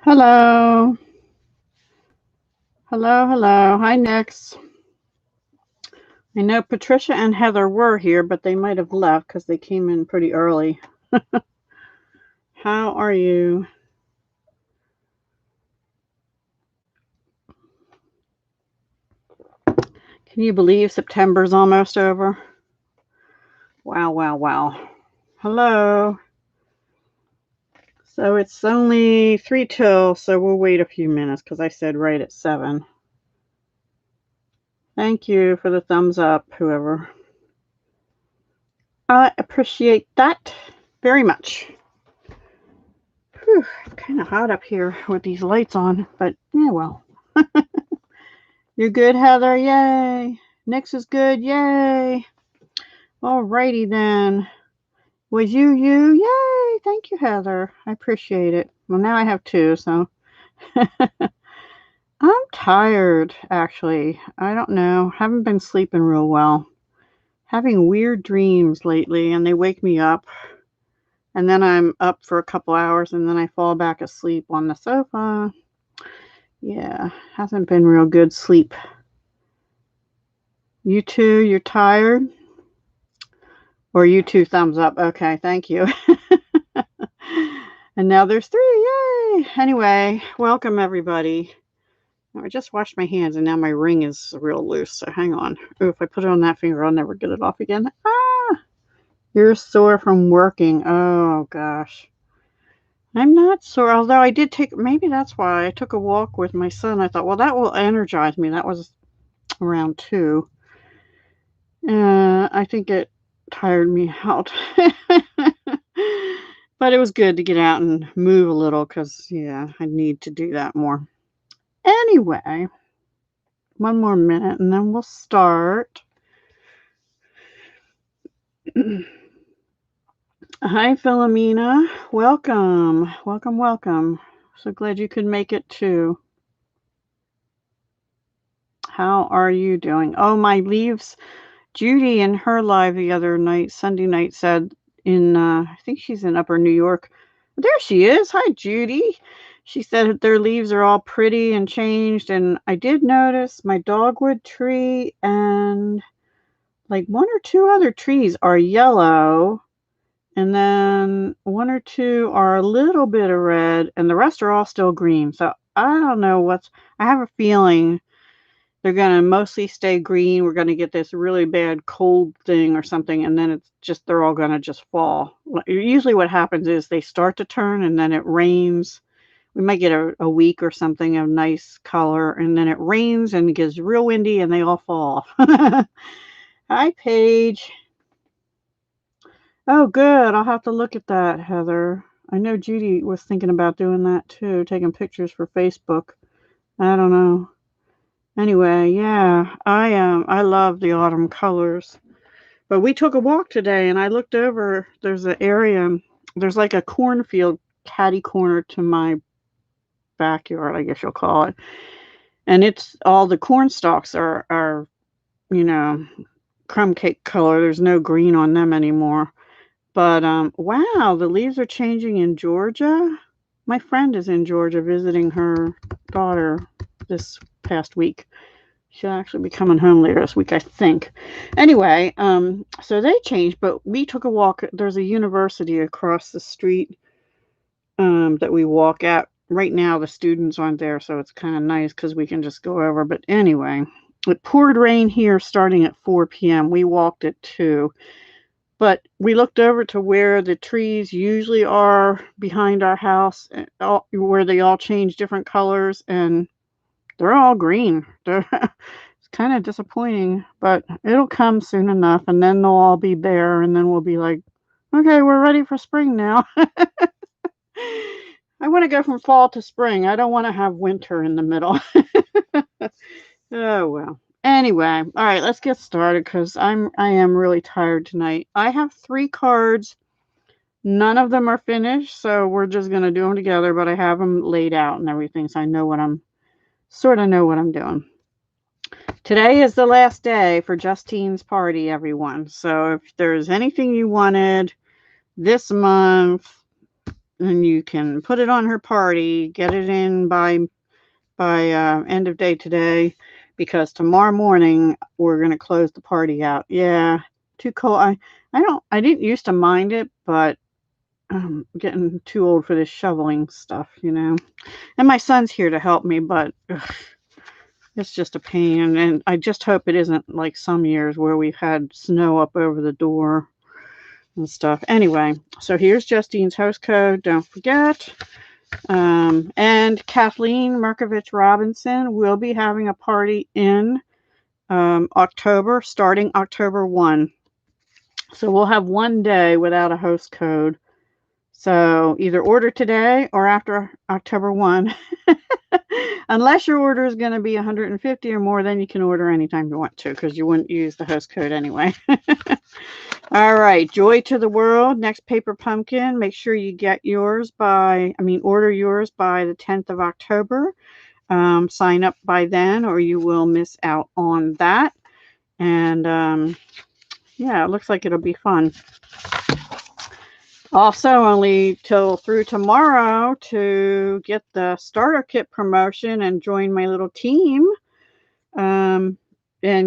Hello. Hello, hello. Hi, Nix. I know Patricia and Heather were here, but they might have left because they came in pretty early. How are you? Can you believe September's almost over? Wow, wow, wow. Hello. So it's only 3 till, so we'll wait a few minutes because I said right at 7. Thank you for the thumbs up, whoever. I appreciate that very much. Whew, it's kind of hot up here with these lights on, but yeah, well. You're good, Heather? Yay. Nix is good. Yay. Alrighty then. Was you? Yay. Thank you, Heather. I appreciate it. Well, now I have 2, so. I'm tired, actually. I don't know. Haven't been sleeping real well. Having weird dreams lately, and they wake me up. And then I'm up for a couple hours, and then I fall back asleep on the sofa. Yeah, hasn't been real good sleep. You too? You're tired? Or you 2 thumbs up. Okay, thank you. And now there's 3. Yay! Anyway, welcome everybody. I just washed my hands and now my ring is real loose. So hang on. Ooh, if I put it on that finger, I'll never get it off again. Ah! You're sore from working. Oh, gosh. I'm not sore, although I did maybe that's why I took a walk with my son. I thought, well, that will energize me. That was around 2. I think it tired me out. But it was good to get out and move a little because, yeah, I need to do that more. Anyway, 1 more minute and then we'll start. Hi, Philomena. Welcome. Welcome, welcome. So glad you could make it too. How are you doing? Oh, my leaves. Judy in her live the other night, Sunday night, said I think she's in Upper New York. There she is. Hi, Judy. She said their leaves are all pretty and changed. And I did notice my dogwood tree and like 1 or 2 other trees are yellow. And then 1 or 2 are a little bit of red. And the rest are all still green. So I don't know I have a feeling they're going to mostly stay green. We're going to get this really bad cold thing or something, and then they're all going to just fall. Usually what happens is they start to turn, and then it rains. We might get a week or something of nice color, and then it rains, and it gets real windy, and they all fall. Hi, Paige. Oh, good. I'll have to look at that, Heather. I know Judy was thinking about doing that, too, taking pictures for Facebook. I don't know. Anyway, yeah, I love the autumn colors. But we took a walk today and I looked over, there's an area, there's like a cornfield catty corner to my backyard, I guess you'll call it. And it's all the corn stalks are crumb cake color. There's no green on them anymore. But wow, the leaves are changing in Georgia. My friend is in Georgia visiting her daughter this past week. She'll actually be coming home later this week, I think. Anyway, so they changed, but we took a walk. There's a university across the street that we walk at. Right now, the students aren't there, so it's kind of nice because we can just go over. But anyway, it poured rain here starting at 4 p.m. We walked at 2. But we looked over to where the trees usually are behind our house, where they all change different colors, and they're all green. It's kind of disappointing, but it'll come soon enough, and then they'll all be bare, and then we'll be like, okay, we're ready for spring now. I want to go from fall to spring. I don't want to have winter in the middle. Oh, well. Anyway, all right, let's get started because I am really tired tonight. I have 3 cards. None of them are finished, so we're just going to do them together, but I have them laid out and everything, so I know what I'm doing. Today is the last day for Justine's party, everyone. So if there's anything you wanted this month, and you can put it on her party, get it in by end of day today, because tomorrow morning we're going to close the party out. Yeah, too cold. I didn't used to mind it, but I'm getting too old for this shoveling stuff, you know. And my son's here to help me, but ugh, it's just a pain. And I just hope it isn't like some years where we've had snow up over the door and stuff. Anyway, so here's Justine's host code. Don't forget. And Kathleen Merkovich Robinson will be having a party in October, starting October 1. So we'll have one day without a host code. So either order today or after October 1. Unless your order is going to be 150 or more, then you can order anytime you want to, because you wouldn't use the host code anyway. All right, Joy to the World, next paper pumpkin. Make sure you get yours order yours by the 10th of October. Sign up by then or you will miss out on that. And yeah, it looks like it'll be fun. Also, only through tomorrow to get the starter kit promotion and join my little team. And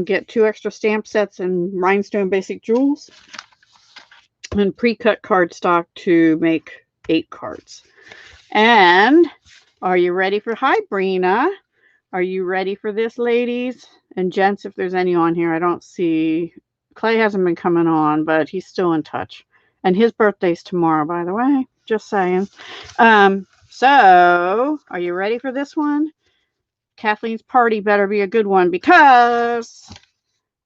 get 2 extra stamp sets and rhinestone basic jewels and pre-cut cardstock to make 8 cards. And are you ready for, hi Brina, are you ready for this, ladies and gents? If there's any on here, I don't see, Clay hasn't been coming on, but he's still in touch, and his birthday's tomorrow, by the way, just saying. So are you ready for this one? Kathleen's party better be a good one, because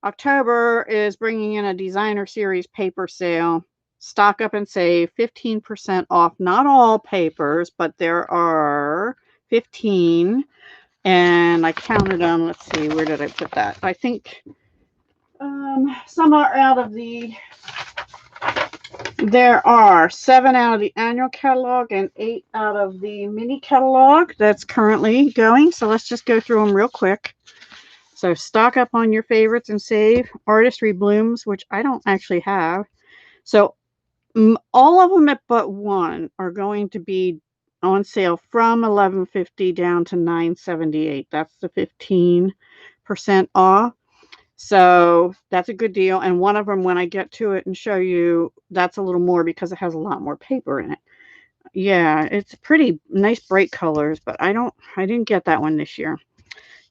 October is bringing in a designer series paper sale. Stock up and save 15% off. Not all papers, but there are 15. And I counted them. Let's see, where did I put that? I think some are out of the, there are 7 out of the annual catalog and 8 out of the mini catalog that's currently going. So let's just go through them real quick. So stock up on your favorites and save. Artistry Blooms, which I don't actually have. So all of them but one are going to be on sale from $11.50 down to $9.78. That's the 15% off. So that's a good deal. And one of them, when I get to it and show you, that's a little more because it has a lot more paper in it. Yeah, it's pretty nice bright colors, but I didn't get that one this year.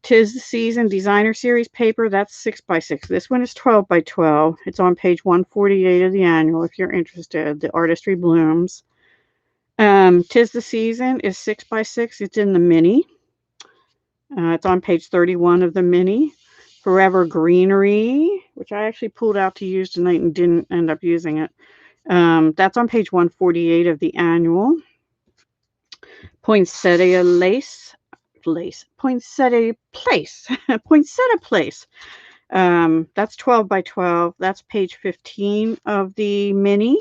'Tis the Season Designer Series paper, that's 6x6. This one is 12x12. It's on page 148 of the annual if you're interested. The Artistry Blooms. 'Tis the Season is 6x6. It's in the mini. It's on page 31 of the mini. Forever Greenery, which I actually pulled out to use tonight and didn't end up using it. That's on page 148 of the annual. Poinsettia Poinsettia Place. Poinsettia Place. That's 12x12. That's page 15 of the mini.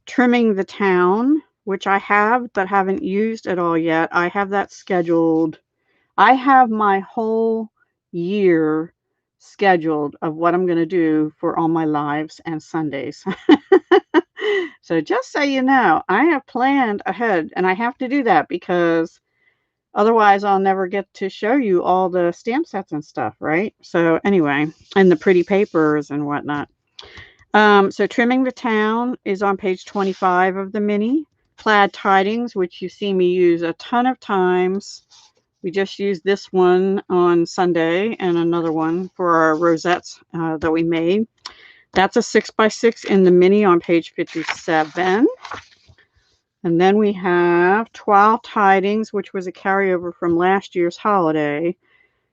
Trimming the Town, which I have but haven't used at all yet. I have that scheduled. I have my whole year scheduled of what I'm going to do for all my lives and Sundays. So just so you know, I have planned ahead, and I have to do that because otherwise I'll never get to show you all the stamp sets and stuff, right? So anyway, and the pretty papers and whatnot. So Trimming the Town is on page 25 of the mini. Plaid Tidings, which you see me use a ton of times. We just used this one on Sunday and another one for our rosettes that we made. That's a 6x6 in the mini on page 57. And then we have Twill Tidings, which was a carryover from last year's holiday.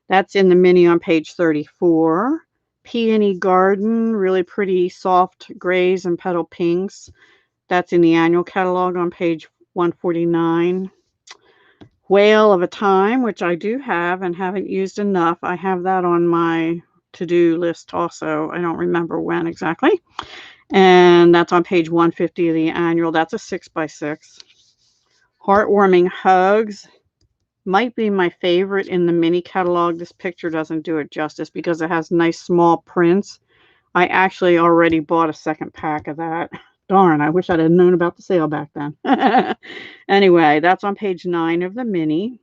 That's in the mini on page 34. Peony Garden, really pretty soft grays and petal pinks. That's in the annual catalog on page 149. Whale of a Time, which I do have and haven't used enough. I have that on my to-do list also. I don't remember when exactly. And that's on page 150 of the annual. That's a 6x6. Heartwarming Hugs might be my favorite in the mini catalog. This picture doesn't do it justice because it has nice small prints. I actually already bought a second pack of that. Darn, I wish I'd have known about the sale back then. Anyway, that's on page 9 of the mini.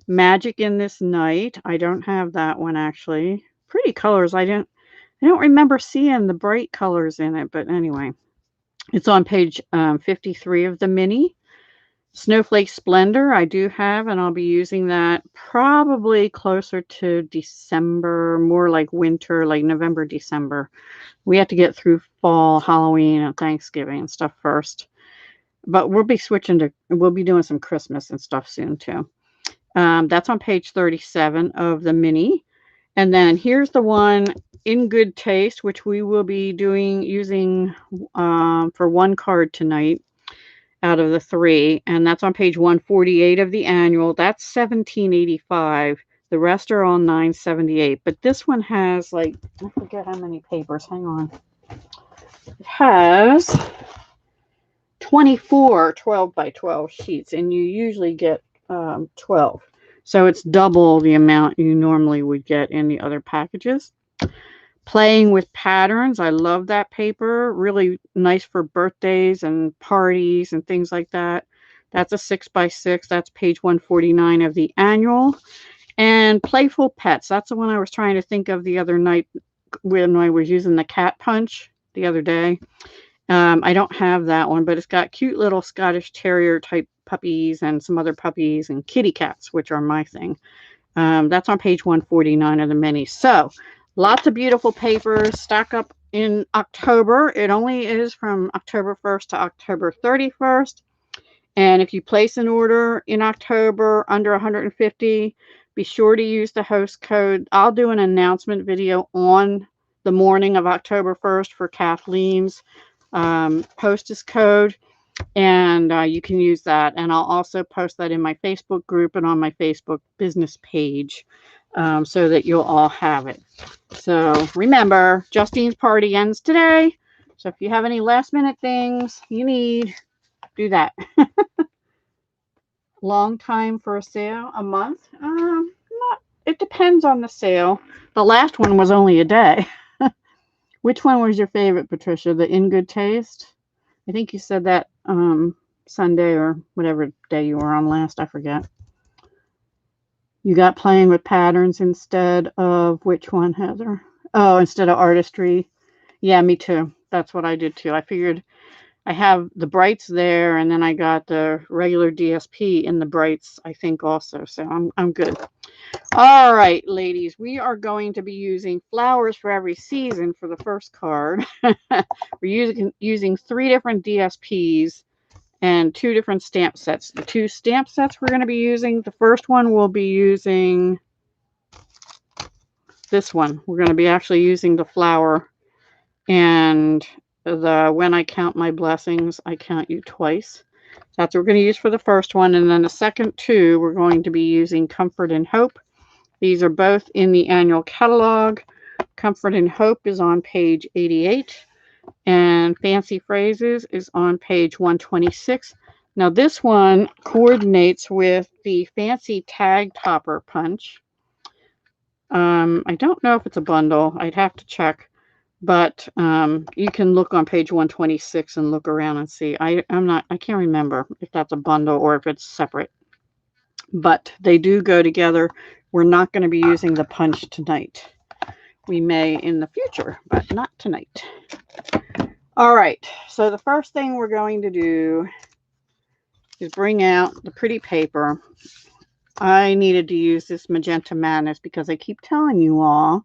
Magic in This Night. I don't have that one actually. Pretty colors. I don't remember seeing the bright colors in it, but anyway. It's on page 53 of the mini. Snowflake Splendor I do have, and I'll be using that probably closer to December, more like winter, like November, December. We have to get through fall, Halloween, and Thanksgiving and stuff first. But we'll be doing some Christmas and stuff soon too. That's on page 37 of the mini. And then here's the one, In Good Taste, which we will be using for one card tonight out of the 3, and that's on page 148 of the annual. That's $17.85. The rest are all $9.78. But this one has, like, I forget how many papers. Hang on. It has 24 12 by 12 sheets, and you usually get 12. So it's double the amount you normally would get in the other packages. Playing with Patterns. I love that paper. Really nice for birthdays and parties and things like that. That's a 6 by 6. That's page 149 of the annual. And Playful Pets. That's the one I was trying to think of the other night when I was using the cat punch the other day. I don't have that one, but it's got cute little Scottish Terrier type puppies and some other puppies and kitty cats, which are my thing. That's on page 149 of the mini. So lots of beautiful papers. Stock up in October. It only is from October 1st to October 31st. And if you place an order in October under 150, be sure to use the host code. I'll do an announcement video on the morning of October 1st for Kathleen's hostess code. And you can use that. And I'll also post that in my Facebook group and on my Facebook business page so that you'll all have it. So remember, Justine's party ends today. So if you have any last minute things you need, do that. Long time for a sale? A month? It depends on the sale. The last one was only a day. Which one was your favorite, Patricia? The In Good Taste? I think you said that Sunday or whatever day you were on last. I forget. You got Playing with Patterns instead of which one, Heather? Oh, instead of Artistry. Yeah, me too. That's what I did too. I figured I have the brights there, and then I got the regular DSP in the brights, I think also. So I'm good. All right, ladies, we are going to be using Flowers for Every Season for the first card. We're using 3 different DSPs and 2 different stamp sets. The 2 stamp sets we're going to be using, the first one we'll be using this one. We're going to be actually using the flower and the When I Count My Blessings, I Count You Twice. That's what we're going to use for the first one. And then the second 2, we're going to be using Comfort and Hope. These are both in the annual catalog. Comfort and Hope is on page 88. And Fancy Phrases is on page 126. Now this one coordinates with the Fancy Tag Topper Punch. I don't know if it's a bundle. I'd have to check. But you can look on page 126 and look around and see. I can't remember if that's a bundle or if it's separate. But they do go together. We're not going to be using the punch tonight. We may in the future, but not tonight. All right. So the first thing we're going to do is bring out the pretty paper. I needed to use this Magenta Madness because I keep telling you all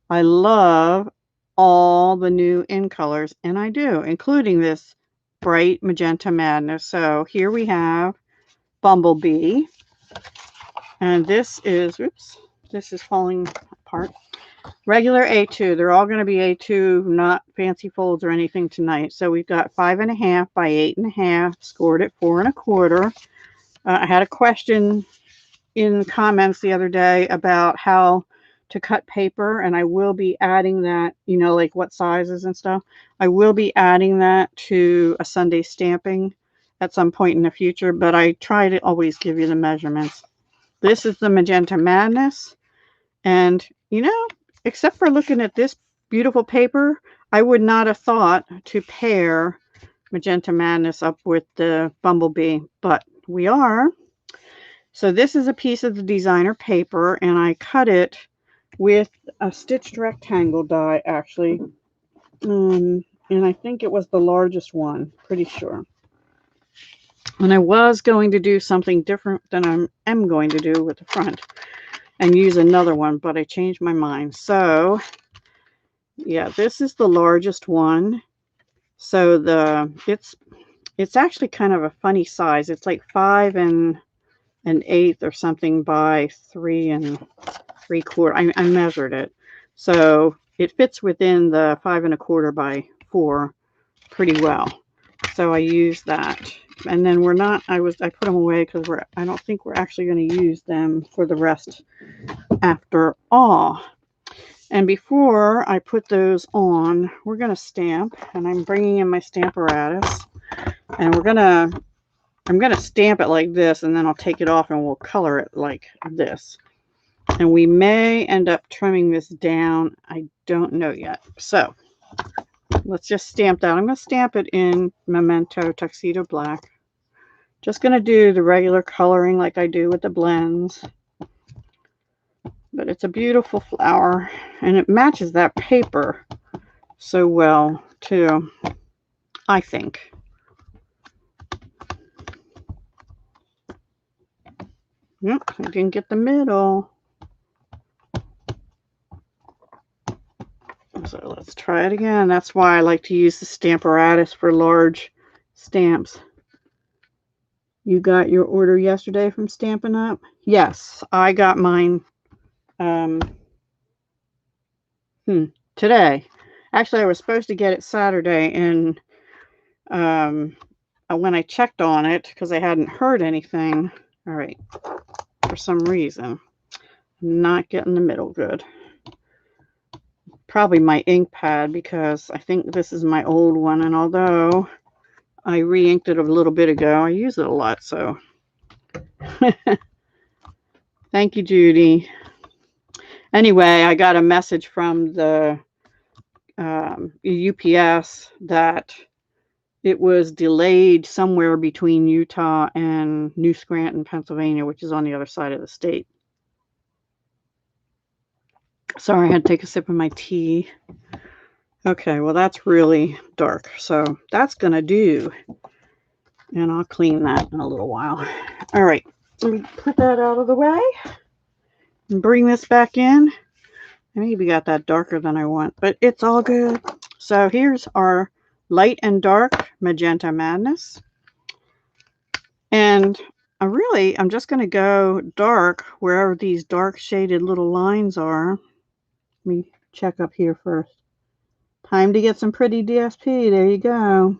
I love all the new in colors, and I do, including this bright Magenta Madness. So here we have Bumblebee, and this is, oops, this is falling apart. Regular A2. They're all going to be A2, not fancy folds or anything tonight. So we've got 5.5 by 8.5, scored at 4 1/4. I had a question in comments the other day about how to cut paper, and I will be adding that, you know, like what sizes and stuff. I will be adding that to a Sunday stamping at some point in the future, but I try to always give you the measurements. This is the Magenta Madness, and you know, except for looking at this beautiful paper, I would not have thought to pair Magenta Madness up with the Bumblebee, but we are. So this is a piece of the designer paper, and I cut it with a stitched rectangle die, actually. And I think it was the largest one, pretty sure. And I was going to do something different than I am going to do with the front and use another one, but I changed my mind. So yeah, this is the largest one. So it's actually kind of a funny size. It's like 5 1/8 or something by 3 3/4. I measured it, so it fits within the 5 1/4 by 4 pretty well. So I used that, and then I put them away because I don't think we're actually going to use them for the rest after all. And before I put those on, we're going to stamp, and I'm bringing in my Stamparatus, and I'm going to stamp it like this, and then I'll take it off and we'll color it like this. And we may end up trimming this down. I don't know yet. So let's just stamp that. I'm going to stamp it in Memento Tuxedo Black. Just going to do the regular coloring like I do with the blends. But it's a beautiful flower, and it matches that paper so well too, I think. Yep, I didn't get the middle. So let's try it again. That's why I like to use the Stamparatus for large stamps. You got your order yesterday from Stampin' Up? Yes, I got mine today. Actually, I was supposed to get it Saturday, and when I checked on it, because I hadn't heard anything, all right, for some reason, I'm not getting the middle good. Probably my ink pad, because I think this is my old one, and although I re-inked it a little bit ago, I use it a lot, so thank you, Judy. Anyway, I got a message from the UPS that it was delayed somewhere between Utah and New Scranton, Pennsylvania, which is on the other side of the state. Sorry, I had to take a sip of my tea. Okay, well, that's really dark, so that's going to do. And I'll clean that in a little while. All right, let me put that out of the way and bring this back in. I maybe got that darker than I want, but it's all good. So here's our light and dark Magenta Madness. And I'm just going to go dark wherever these dark shaded little lines are. Let me check up here first. Time to get some pretty DSP. There you go.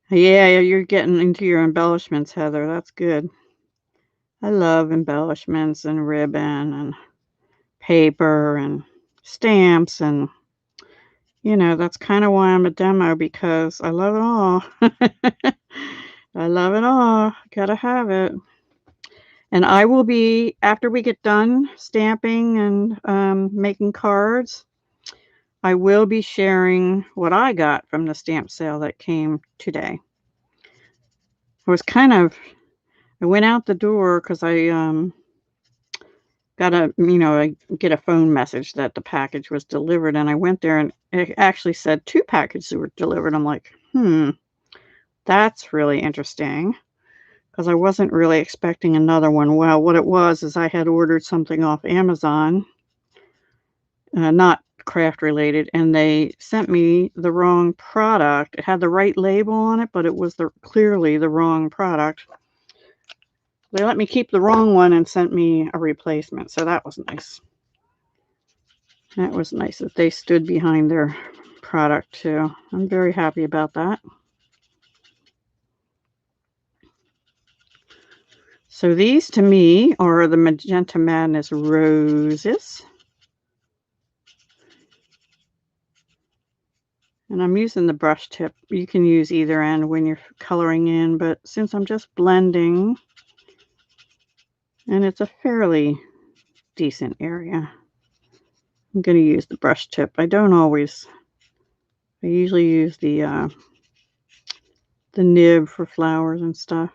Yeah, you're getting into your embellishments, Heather. That's good. I love embellishments and ribbon and paper and stamps, and that's kind of why I'm a demo, because I love it all. I love it all. Gotta have it. And I will be, after we get done stamping and making cards, I will be sharing what I got from the stamp sale that came today. I went out the door because I got I get a phone message that the package was delivered, and I went there and it actually said 2 packages were delivered. I'm like, that's really interesting, because I wasn't really expecting another one. Well, what it was is I had ordered something off Amazon, not craft related, and they sent me the wrong product. It had the right label on it, but it was clearly the wrong product. They let me keep the wrong one and sent me a replacement, so that was nice. That was nice that they stood behind their product too. I'm very happy about that. So these to me are the Magenta Madness roses. And I'm using the brush tip. You can use either end when you're coloring in, but since I'm just blending, and it's a fairly decent area, I'm going to use the brush tip. I don't always I usually use the nib for flowers and stuff.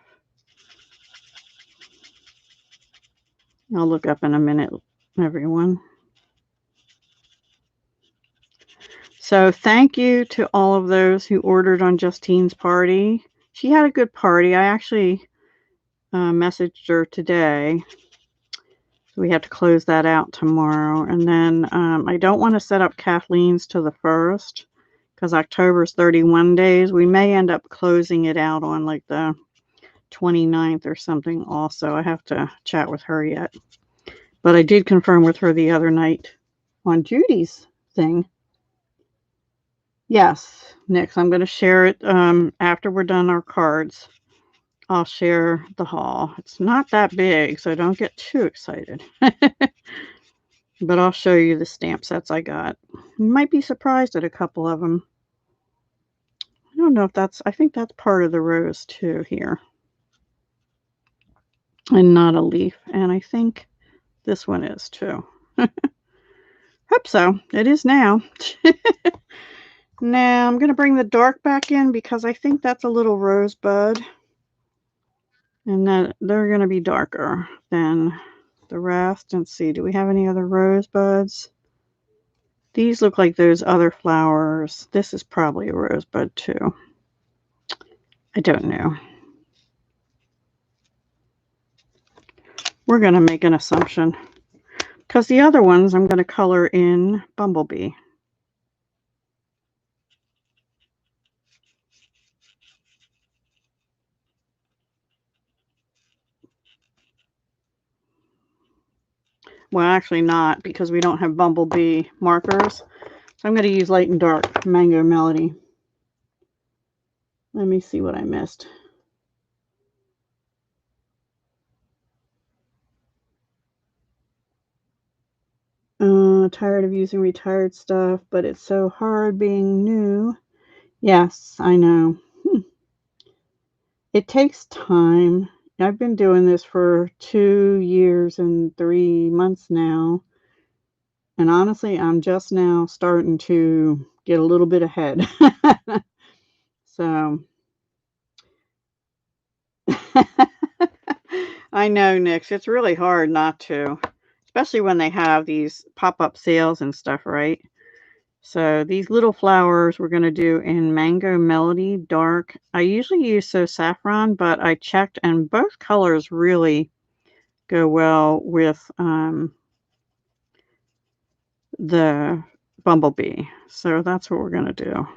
I'll look up in a minute, everyone. So thank you to all of those who ordered on Justine's party. She had a good party. I actually messaged her today. So we have to close that out tomorrow. And then I don't want to set up Kathleen's till the 1st because October's 31 days. We may end up closing it out on like the 29th or something also. I have to chat with her yet. But I did confirm with her the other night on Judy's thing. Yes, Nix, I'm going to share it after we're done our cards. I'll share the haul. It's not that big, so don't get too excited. But I'll show you the stamp sets I got. You might be surprised at a couple of them. I don't know if that's, I think that's part of the rose too here. And not a leaf. And I think this one is too. Hope so. It is now. Now I'm going to bring the dark back in because I think that's a little rosebud. And that they're going to be darker than the rest. Let's see, do we have any other rosebuds? These look like those other flowers. This is probably a rosebud too. I don't know. We're going to make an assumption. Because the other ones I'm going to color in Bumblebee. Well, actually not, because we don't have Bumblebee markers. So I'm going to use light and dark Mango Melody. Let me see what I missed. Tired of using retired stuff, but it's so hard being new. Yes, I know. It takes time. I've been doing this for 2 years and 3 months now. And honestly, I'm just now starting to get a little bit ahead. So, I know, Nix. It's really hard not to, especially when they have these pop-up sales and stuff, right? So these little flowers we're going to do in Mango Melody Dark. I usually use So Saffron, but I checked and both colors really go well with the Bumblebee. So that's what we're going to do.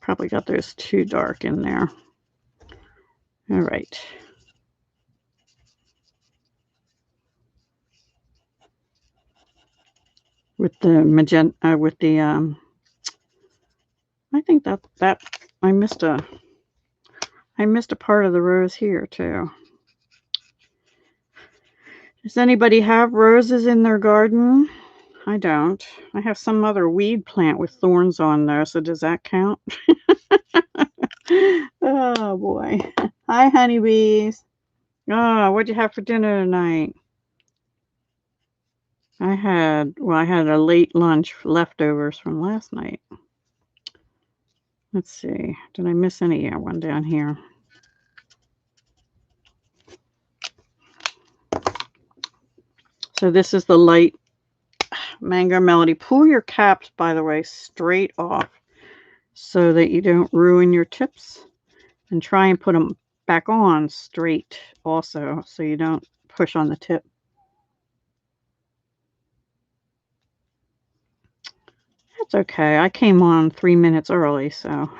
Probably got those too dark in there. All right. With the magenta, with the, I think that I missed a part of the rose here too. Does anybody have roses in their garden? I don't. I have some other weed plant with thorns on there, so does that count? Oh boy. Hi, honeybees. Oh, what'd you have for dinner tonight? I had a late lunch leftovers from last night. Let's see. Did I miss any? Yeah, one down here. So this is the light Mango Melody. Pull your caps, by the way, straight off so that you don't ruin your tips. And try and put them back on straight also so you don't push on the tip. That's okay. I came on 3 minutes early, so.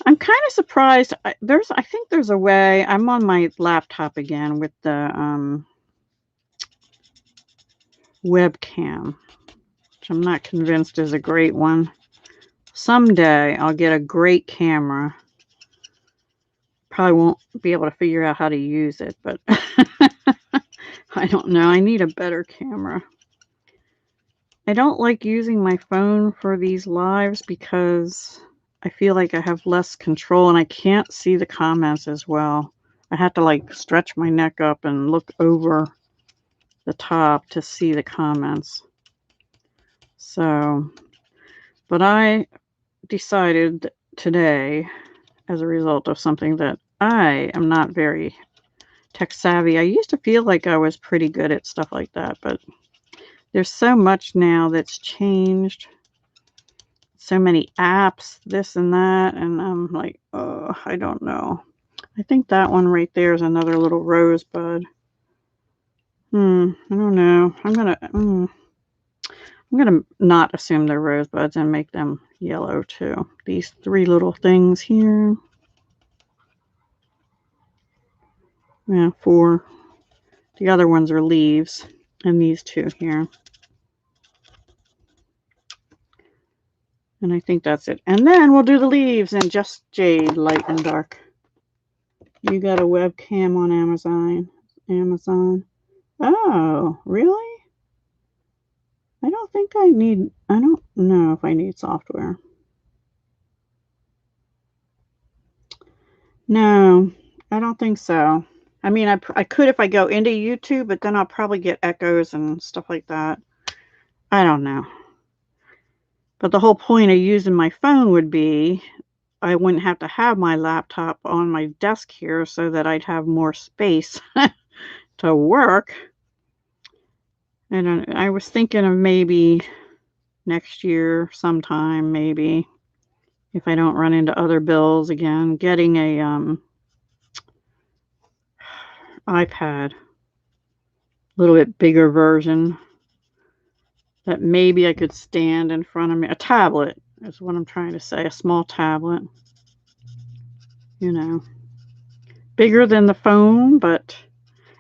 I'm kind of surprised. I think there's a way. I'm on my laptop again with the webcam, which I'm not convinced is a great one. Someday I'll get a great camera. Probably won't be able to figure out how to use it, but I don't know. I need a better camera. I don't like using my phone for these lives because I feel like I have less control and I can't see the comments as well. I have to like stretch my neck up and look over the top to see the comments. So, but I decided today, as a result of something, that I am not very tech savvy. I used to feel like I was pretty good at stuff like that, but there's so much now that's changed. So many apps, this and that, and I'm like, oh, I don't know. I think that one right there is another little rosebud. I don't know. I'm gonna not assume they're rosebuds and make them yellow too. These three little things here. Yeah, 4. The other ones are leaves, and these 2 here. And I think that's it. And then we'll do the leaves in Just Jade, light and dark. You got a webcam on Amazon. Oh, really? I don't know if I need software. No, I don't think so. I mean, I could if I go into YouTube, but then I'll probably get echoes and stuff like that. I don't know. But the whole point of using my phone would be I wouldn't have to have my laptop on my desk here so that I'd have more space to work. And I was thinking of maybe next year sometime, maybe, if I don't run into other bills again, getting a iPad, a little bit bigger version that maybe I could stand in front of me. A tablet is what I'm trying to say, a small tablet, you know, bigger than the phone, but,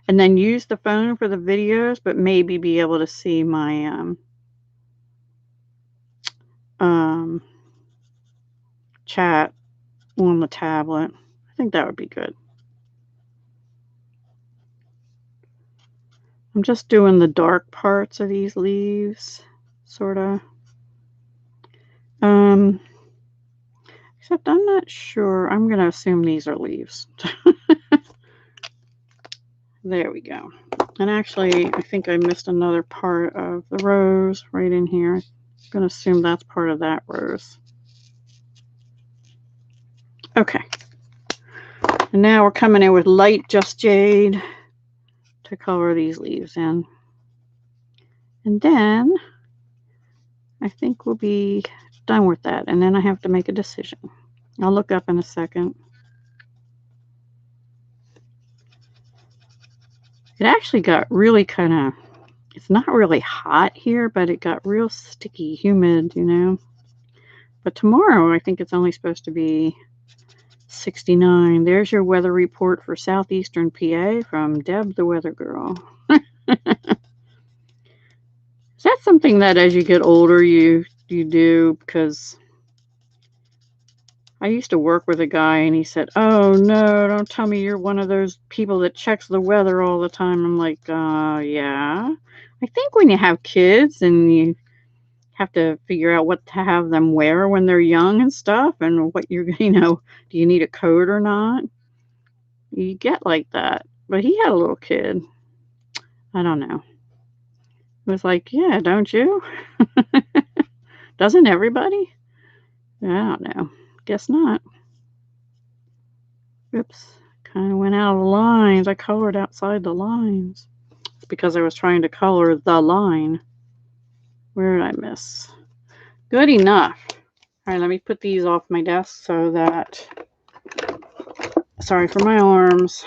and then use the phone for the videos, but maybe be able to see my chat on the tablet. I think that would be good. I'm just doing the dark parts of these leaves, sort of. Except I'm not sure. I'm going to assume these are leaves. There we go. And actually, I think I missed another part of the rose right in here. I'm going to assume that's part of that rose. Okay. And now we're coming in with light Just Jade to color these leaves in. And then I think we'll be done with that. And then I have to make a decision. I'll look up in a second. It actually got really kind of, it's not really hot here, but it got real sticky, humid, you know. But tomorrow, I think it's only supposed to be 69. There's your weather report for southeastern PA from Deb the Weather Girl. Is that something that as you get older you do? Because I used to work with a guy and he said, oh no, don't tell me you're one of those people that checks the weather all the time. I'm like, yeah. I think when you have kids and you have to figure out what to have them wear when they're young and stuff, and what you're, you know, do you need a coat or not? You get like that. But he had a little kid. I don't know. It was like, yeah, don't you? Doesn't everybody? I don't know. Guess not. Oops. Kind of went out of the lines. I colored outside the lines. It's because I was trying to color the line. Where did I miss? Good enough. All right, let me put these off my desk so that, sorry for my arms.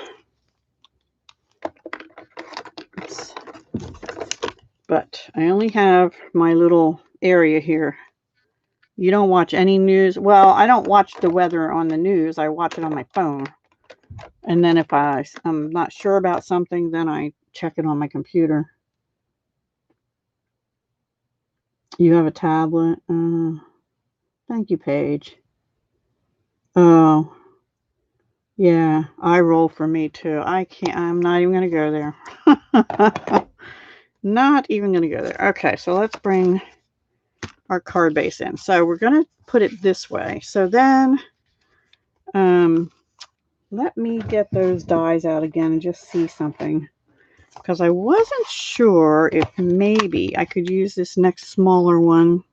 Oops. But I only have my little area here. You don't watch any news. Well, I don't watch the weather on the news. I watch it on my phone. And then if I'm not sure about something, then I check it on my computer. You have a tablet? Thank you, Paige. Oh, yeah, eye roll for me too. I'm not even going to go there. Not even going to go there. Okay, so let's bring our card base in. So we're going to put it this way. So then, let me get those dies out again and just see something. because I wasn't sure if maybe I could use this next smaller one.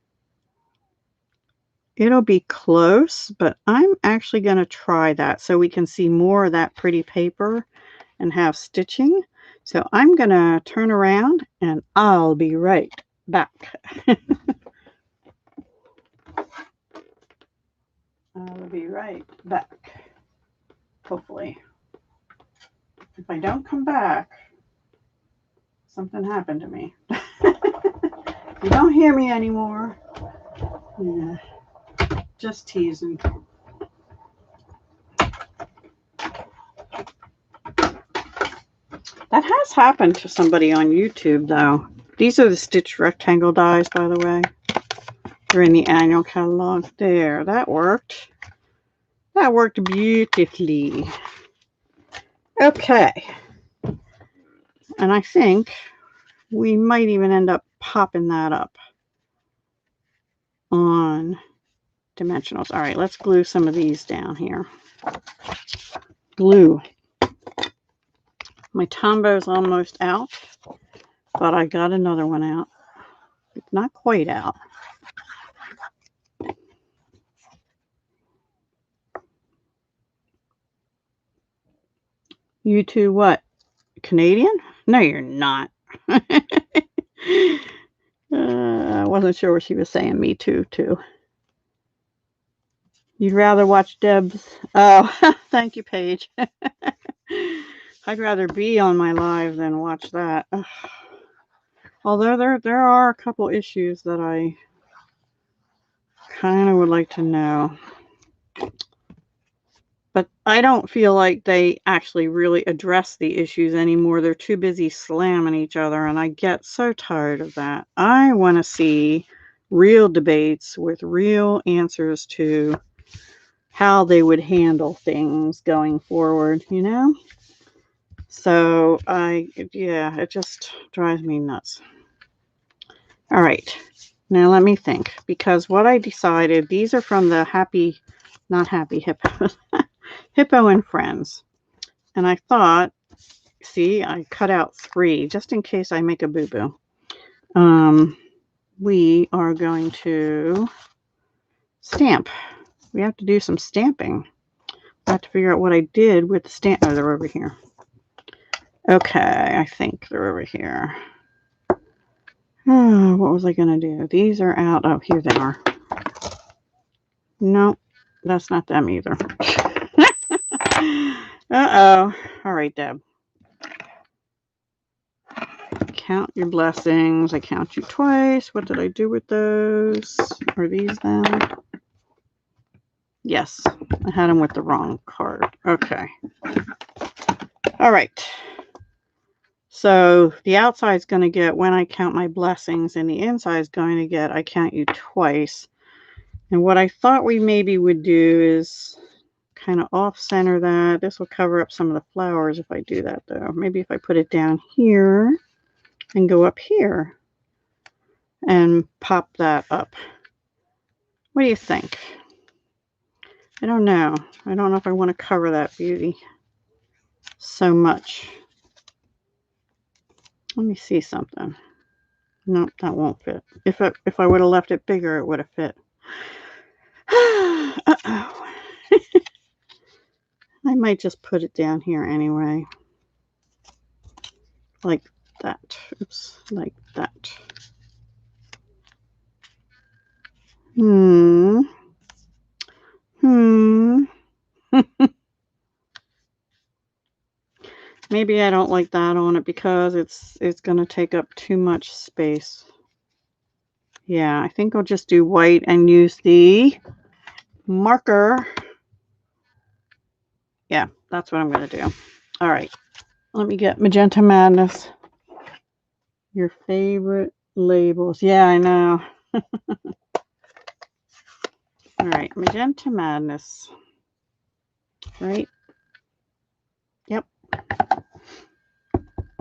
It'll be close, but I'm actually going to try that so we can see more of that pretty paper and have stitching. So I'm going to turn around and I'll be right back. I'll be right back. Hopefully. If I don't come back, something happened to me. You don't hear me anymore. Yeah, just teasing. That has happened to somebody on YouTube, though. These are the stitched rectangle dies, by the way. They're in the annual catalog. There, that worked. That worked beautifully. Okay. And I think we might even end up popping that up on dimensionals. All right, let's glue some of these down here. Glue. My Tombow is almost out, but I got another one out. It's not quite out. You two what? Canadian? No, you're not. I wasn't sure what she was saying. Me too. You'd rather watch Deb's? Oh, thank you, Paige. I'd rather be on my live than watch that. Ugh. Although there are a couple issues that I kind of would like to know. But I don't feel like they actually really address the issues anymore. They're too busy slamming each other, and I get so tired of that. I want to see real debates with real answers to how they would handle things going forward, you know? So, yeah, it just drives me nuts. All right. Now let me think, because what I decided, these are from the not Happy Hippo, Hippo and Friends. And I thought, see, I cut out 3 just in case I make a boo-boo. We are going to stamp. We have to do some stamping. I have to figure out what I did with the stamp. Oh, they're over here. Okay, I think they're over here. Oh, what was I going to do? These are out. Oh, here they are. No, that's not them either. Uh-oh. All right, Deb. Count your blessings. I count you twice. What did I do with those? Are these them? Yes, I had them with the wrong card. Okay. All right. So the outside is going to get when I count my blessings, and the inside is going to get I count you twice. And what I thought we maybe would do is kind of off-center that. This will cover up some of the flowers if I do that, though. Maybe if I put it down here and go up here and pop that up. What do you think? I don't know. I don't know if I want to cover that beauty so much. Let me see something. Nope, that won't fit. If I would have left it bigger, it would have fit. Uh-oh. I might just put it down here anyway. Like that. Oops, like that. Maybe I don't like that on it because it's going to take up too much space. Yeah, I think I'll just do white and use the marker. Yeah, that's what I'm going to do. All right, let me get Magenta Madness. Your favorite labels. Yeah, I know. All right, Magenta Madness. Right? Yep.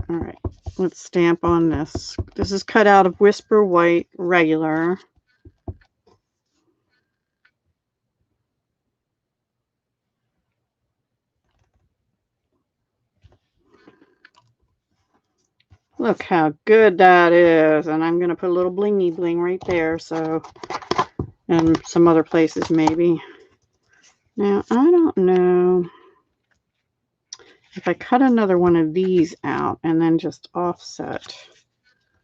All right, let's stamp on this. This is cut out of Whisper White regular. Look how good that is. And I'm going to put a little blingy bling right there. So, and some other places maybe. Now, I don't know if I cut another one of these out and then just offset.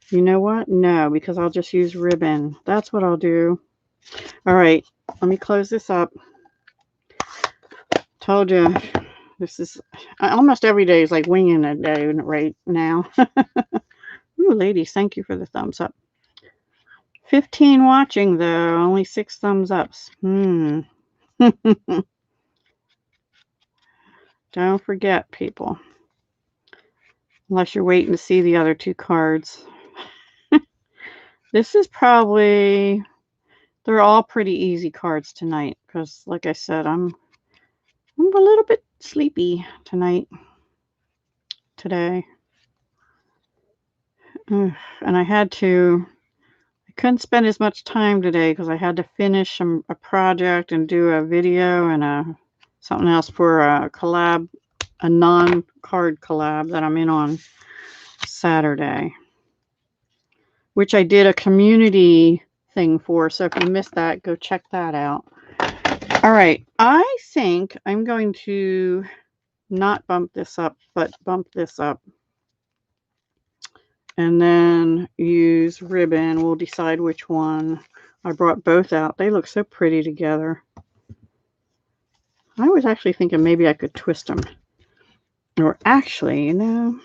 You know what? No, because I'll just use ribbon. That's what I'll do. All right, let me close this up. Told you, this is almost every day is like winging a day right now. Ooh, ladies, thank you for the thumbs up. 15 watching though, only 6 thumbs ups. Don't forget, people. Unless you're waiting to see the other 2 cards. This is probably, they're all pretty easy cards tonight because, like I said, I'm a little bit sleepy today. And I couldn't spend as much time today because I had to finish a project and do a video and something else for a collab, a non-card collab that I'm in on Saturday, which I did a community thing for. So if you missed that, go check that out. All right, I think I'm going to not bump this up, but bump this up. And then use ribbon. We'll decide which one. I brought both out. They look so pretty together. I was actually thinking maybe I could twist them. Or actually, you know,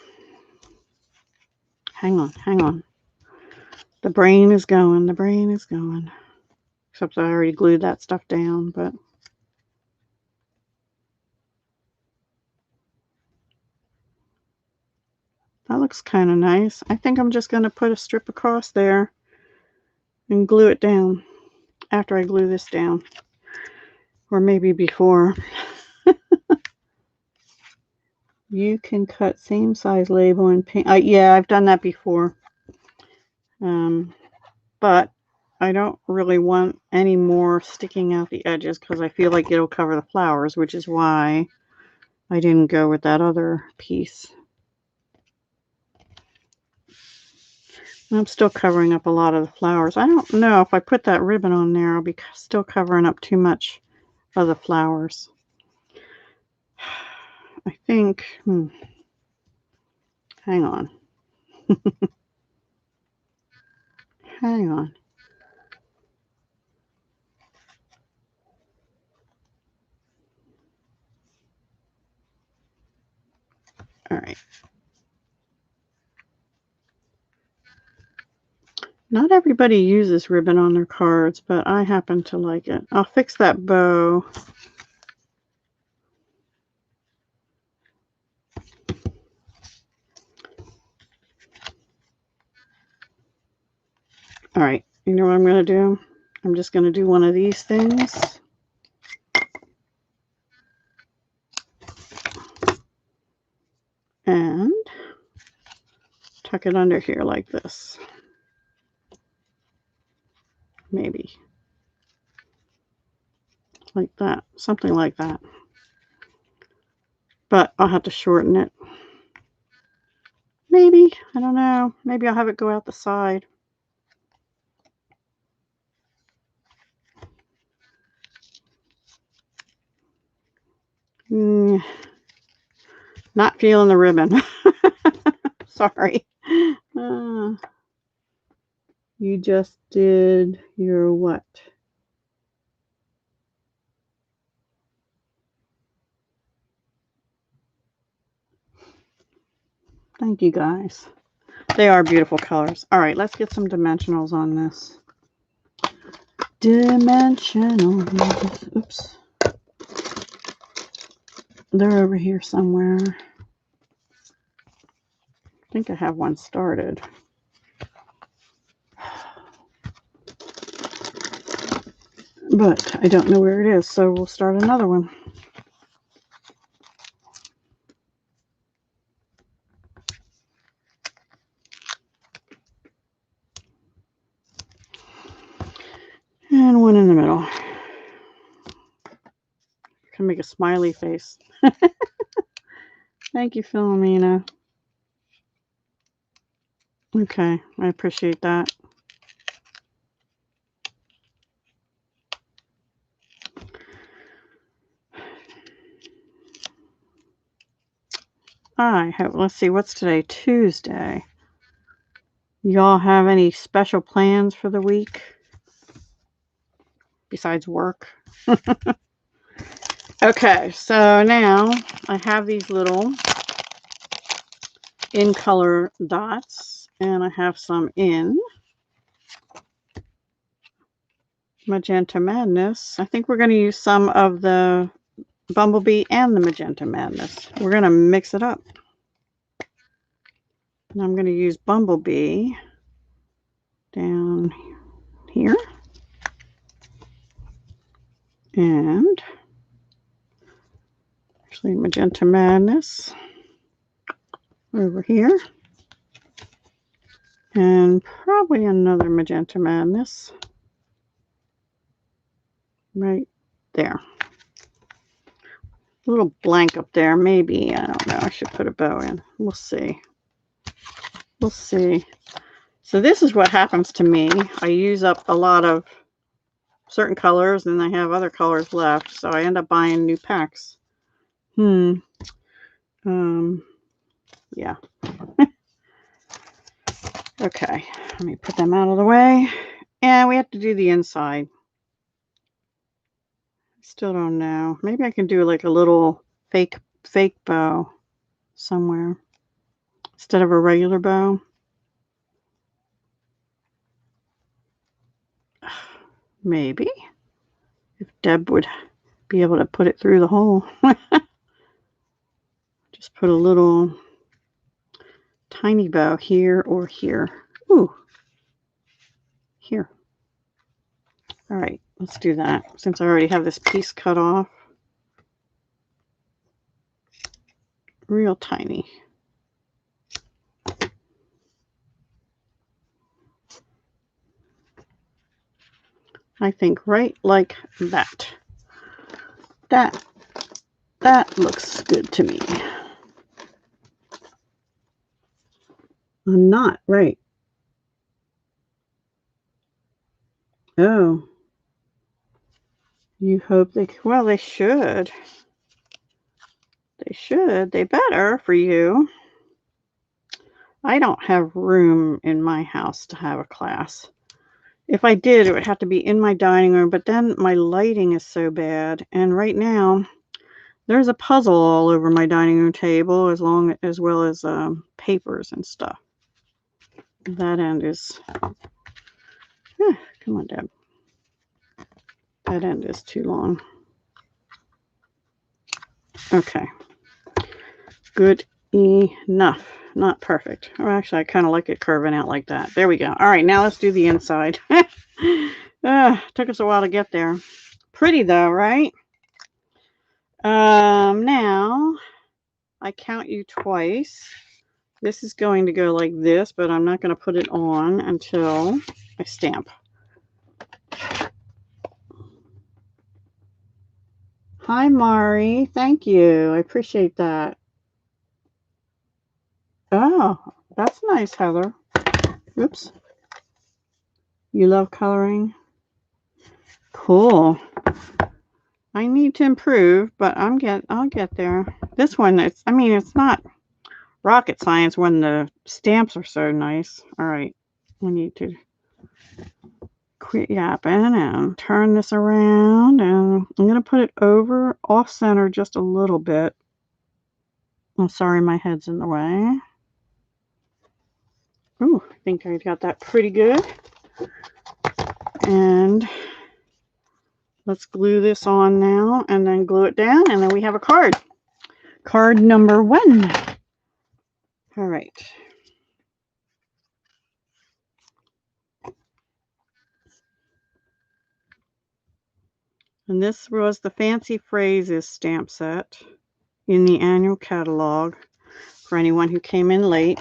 hang on. The brain is going. Except I already glued that stuff down, but that looks kind of nice. I think I'm just going to put a strip across there and glue it down after I glue this down. Or maybe before. You can cut same size label and paint. Yeah, I've done that before. But I don't really want any more sticking out the edges because I feel like it'll cover the flowers, which is why I didn't go with that other piece. I'm still covering up a lot of the flowers. I don't know if I put that ribbon on there, I'll be still covering up too much of the flowers. I think, hang on. Hang on. All right. Not everybody uses ribbon on their cards, but I happen to like it. I'll fix that bow. All right, you know what I'm going to do? I'm just going to do one of these things. And tuck it under here like this. Maybe. Like that. Something like that. But I'll have to shorten it. Maybe. I don't know. Maybe I'll have it go out the side. Not feeling the ribbon. Sorry. You just did your what? Thank you guys. They are beautiful colors. All right, let's get some dimensionals on this. Dimensionals. Oops. They're over here somewhere. I think I have one started. But I don't know where it is, so we'll start another one. And one in the middle. I can make a smiley face. Thank you, Philomena. Okay, I appreciate that. Let's see, what's today? Tuesday. Y'all have any special plans for the week besides work? Okay, so now I have these little in color dots, and I have some in Magenta Madness. I think we're going to use some of the Bumblebee and the Magenta Madness. We're going to mix it up. And I'm going to use Bumblebee down here. And actually Magenta Madness over here. And probably another Magenta Madness right there. A little blank up there, maybe. I don't know. I should put a bow in. We'll see. We'll see. So this is what happens to me. I use up a lot of certain colors, and I have other colors left, so I end up buying new packs. Yeah. Okay, let me put them out of the way. And we have to do the inside. Still don't know. Maybe I can do like a little fake bow somewhere instead of a regular bow. Maybe. If Deb would be able to put it through the hole. Just put a little tiny bow here or here. Ooh. Here. All right, let's do that. Since I already have this piece cut off. Real tiny. I think right like that. That looks good to me. I'm not right. Oh. You hope they, well, they should. They should. They better for you. I don't have room in my house to have a class. If I did, it would have to be in my dining room, but then my lighting is so bad. And right now, there's a puzzle all over my dining room table, as well as papers and stuff. That end is, come on, Deb. That end is too long. Okay. Good enough. Not perfect. Oh, actually, I kind of like it curving out like that. There we go. All right, now let's do the inside. Took us a while to get there. Pretty though, right? Now I count you twice. This is going to go like this, but I'm not going to put it on until I stamp. Hi, Mari. Thank you. I appreciate that. Oh, that's nice, Heather. Oops. You love coloring? Cool. I need to improve, but I'll get there. This one, it's not rocket science when the stamps are so nice. All right. We need to quit yapping and turn this around, and I'm going to put it over off center just a little bit. I'm sorry my head's in the way. Ooh, I think I got that pretty good. And let's glue this on now and then glue it down, and then we have a card. Card number 1. All right. And this was the Fancy Phrases stamp set in the annual catalog for anyone who came in late.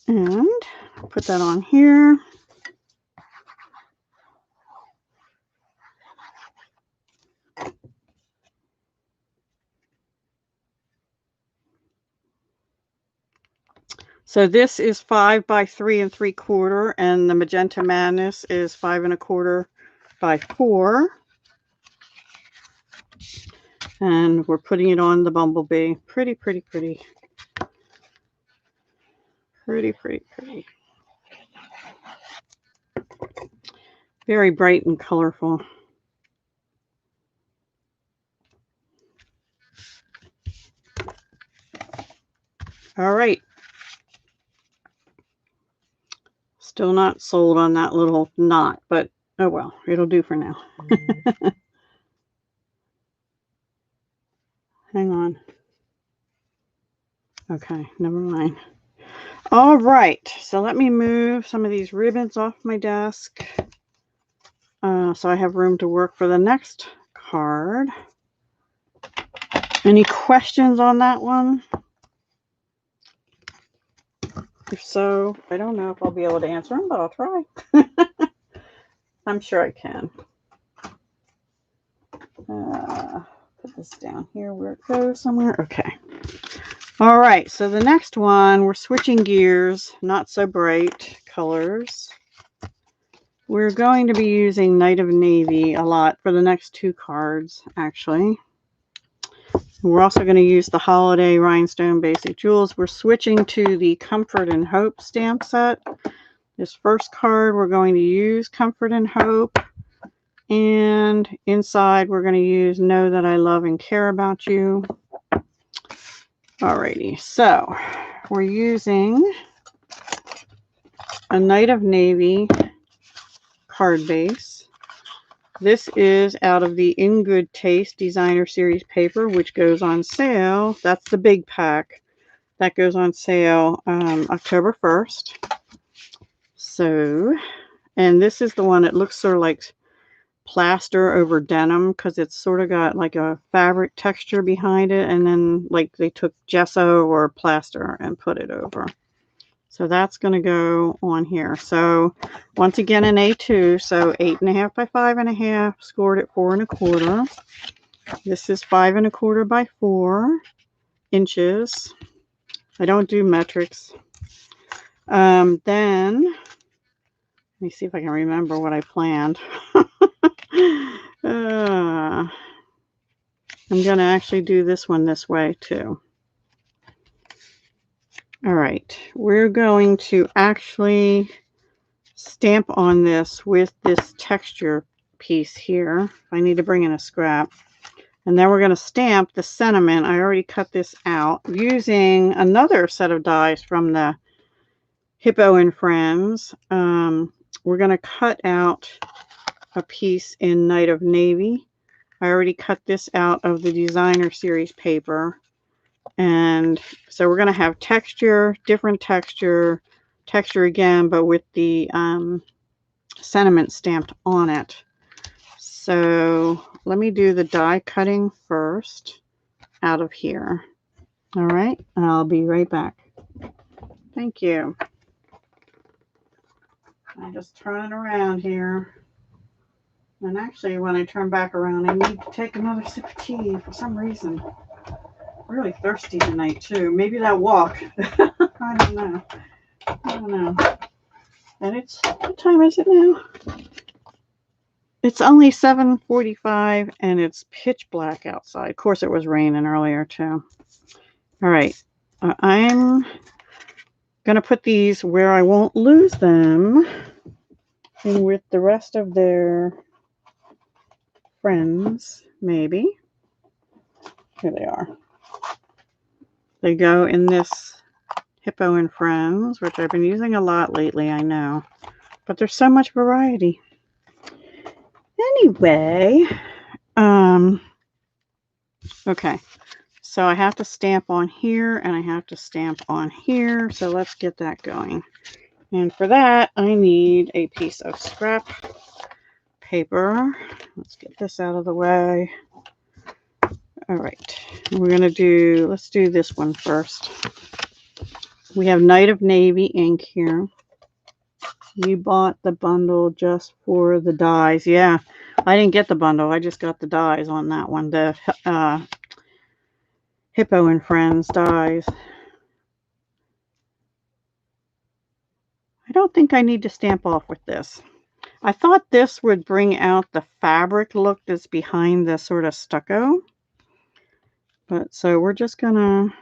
And put that on here. So this is 5 by 3 3/4, and the Magenta Madness is 5 1/4 by 4. And we're putting it on the Bumblebee. Pretty, pretty, pretty. Pretty, pretty, pretty. Very bright and colorful. All right. Still not sold on that little knot, but oh well, it'll do for now. Hang on. Okay, never mind. All right, so let me move some of these ribbons off my desk so I have room to work for the next card. Any questions on that one? If so, I don't know if I'll be able to answer them, but I'll try. I'm sure I can. Put this down here where it goes somewhere. Okay. All right, so the next one, we're switching gears, not so bright colors. We're going to be using Night of Navy a lot for the next 2 cards, actually. We're also going to use the Holiday Rhinestone Basic Jewels. We're switching to the Comfort and Hope stamp set. This first card, we're going to use Comfort and Hope. And inside, we're going to use Know That I Love and Care About You. Alrighty, so we're using a Night of Navy card base. This is out of the In Good Taste Designer Series paper, which goes on sale. That's the big pack. That goes on sale October 1st. So, and this is the one that looks sort of like plaster over denim because it's sort of got like a fabric texture behind it, and then like they took gesso or plaster and put it over. So that's going to go on here. So once again an A2, so 8.5 by 5.5, scored at 4 1/4. This is 5 1/4 by 4 inches. I don't do metrics. Then let me see if I can remember what I planned. I'm going to actually do this one this way too. All right, we're going to actually stamp on this with this texture piece here. I need to bring in a scrap. And then we're going to stamp the sentiment. I already cut this out using another set of dies from the Hippo and Friends. We're going to cut out a piece in Night of Navy. I already cut this out of the Designer Series paper. And so we're going to have texture, different texture, texture again, but with the sentiment stamped on it. So let me do the die cutting first out of here. All right, and I'll be right back. Thank you. I just turn it around here. And actually, when I turn back around, I need to take another sip of tea for some reason. Really thirsty tonight too. Maybe that walk. I don't know. And it's, what time is it now? It's only 7:45 and it's pitch black outside. Of course, it was raining earlier too. All right, I'm gonna put these where I won't lose them, and with the rest of their friends, maybe. Here they are. They go in this Hippo and Friends, which I've been using a lot lately, I know. But there's so much variety. Anyway, okay. So I have to stamp on here and I have to stamp on here. So let's get that going. And for that, I need a piece of scrap paper. Let's get this out of the way. All right, we're going to do, let's do this one first. We have Night of Navy ink here. You bought the bundle just for the dies. Yeah, I didn't get the bundle. I just got the dies on that one. The Hippo and Friends dies. I don't think I need to stamp off with this. I thought this would bring out the fabric look that's behind the sort of stucco. But so we're just gonna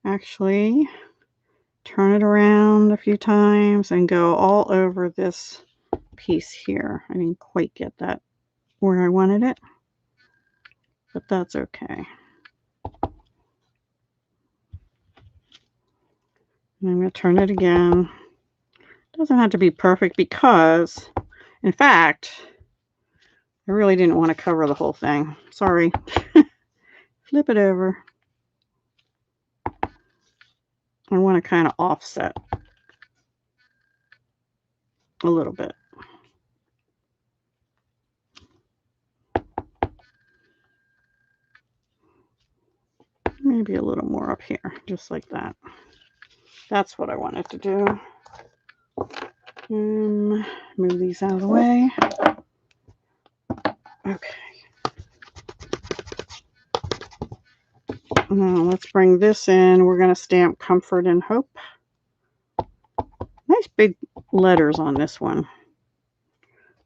actually turn it around a few times and go all over this piece here. I didn't quite get that where I wanted it, but that's okay. And I'm going to turn it again. It doesn't have to be perfect because, in fact, I really didn't want to cover the whole thing. Sorry. Flip it over. I want to kind of offset a little bit. Maybe a little more up here, just like that. That's what I wanted to do. Move these out of the way. Okay. Now let's bring this in. We're going to stamp Comfort and Hope. Nice big letters on this one.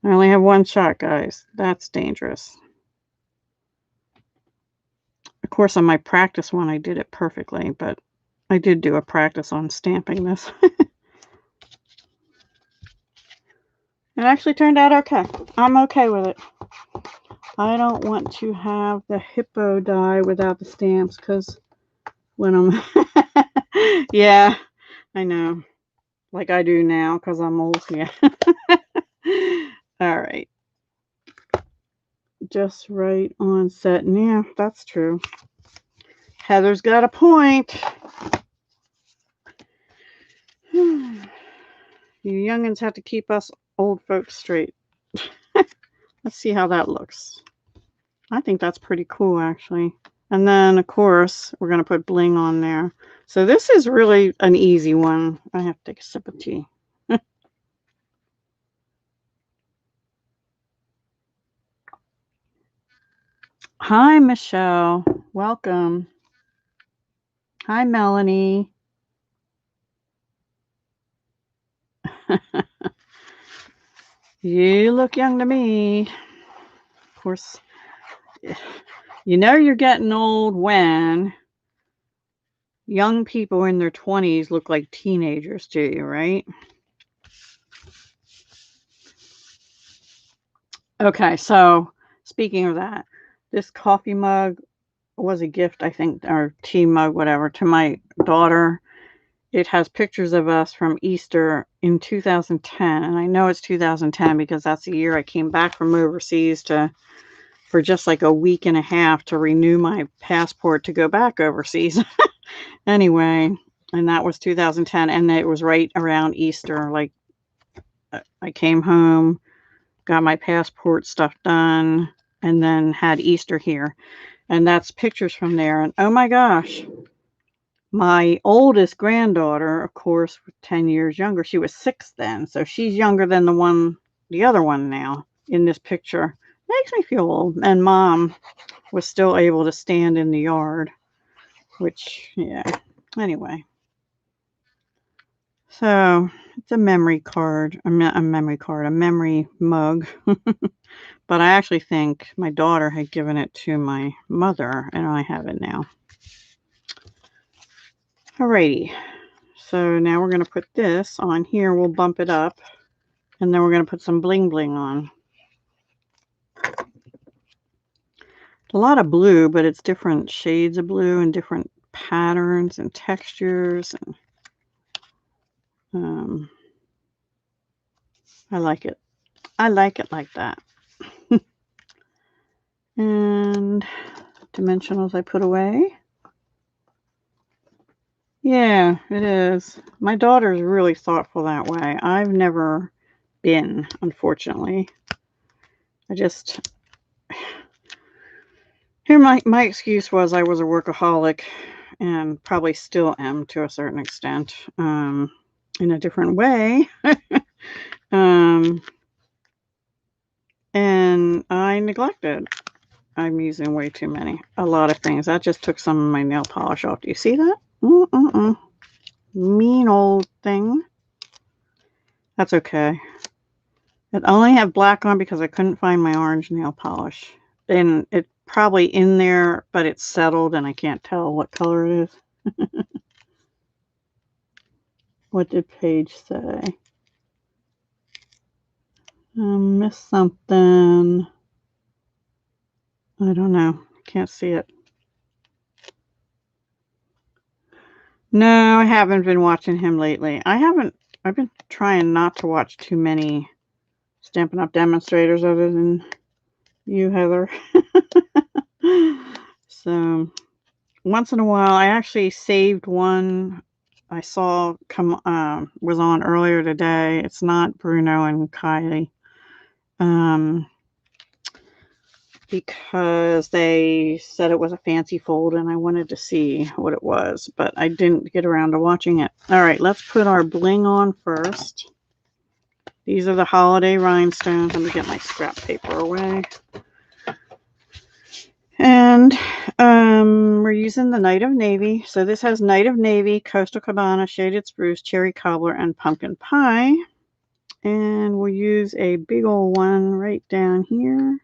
I only have one shot, guys. That's dangerous. Of course, on my practice one, I did it perfectly, but I did do a practice on stamping this. It actually turned out okay. I'm okay with it. I don't want to have the hippo die without the stamps because when I'm... Yeah, I know. Like I do now because I'm old. Yeah. All right. Just right on set. Yeah, that's true. Heather's got a point. You youngins have to keep us old folks straight. Let's see how that looks. I think that's pretty cool, actually. And then, of course, we're going to put bling on there. So this is really an easy one. I have to take a sip of tea. Hi, Michelle. Welcome. Hi, Melanie. You look young to me. Of course, you know you're getting old when young people in their 20s look like teenagers to you, right? Okay, so speaking of that, this coffee mug was a gift, I think, or tea mug, whatever, to my daughter. It has pictures of us from Easter in 2010, and I know it's 2010 because that's the year I came back from overseas for just like a week and a half to renew my passport to go back overseas. Anyway, and that was 2010, and it was right around Easter. Like I came home, got my passport stuff done, and then had Easter here. And that's pictures from there. And oh my gosh, my oldest granddaughter, of course, 10 years younger. She was 6 then. So she's younger than the other one now in this picture. Makes me feel old. And Mom was still able to stand in the yard, which, yeah. Anyway. So it's a memory card. A memory mug. But I actually think my daughter had given it to my mother, and I have it now. Alrighty. So now we're going to put this on here. We'll bump it up. And then we're going to put some bling bling on. A lot of blue, but it's different shades of blue and different patterns and textures. And I like it. I like it like that. And dimensionals I put away. Yeah, it is. My daughter's really thoughtful that way. I've never been, unfortunately. I just... Here, my excuse was I was a workaholic and probably still am to a certain extent, in a different way. And I neglected. I'm using way too many. A lot of things. That just took some of my nail polish off. Do you see that? Mean old thing. That's okay. I only have black on because I couldn't find my orange nail polish. And it's probably in there, but it's settled and I can't tell what color it is. What did Paige say? Missed something. I don't know. Can't see it. No, I haven't been watching him lately. I've been trying not to watch too many Stampin' Up! Demonstrators other than you, Heather. So, once in a while, I actually saved one I saw was on earlier today. It's not Bruno and Kylie. Because they said it was a fancy fold and I wanted to see what it was, but I didn't get around to watching it. All right, let's put our bling on first. These are the holiday rhinestones. Let me get my scrap paper away. And we're using the Night of Navy. So this has Night of Navy, Coastal Cabana, Shaded Spruce, Cherry Cobbler, and Pumpkin Pie. And we'll use a big old one right down here.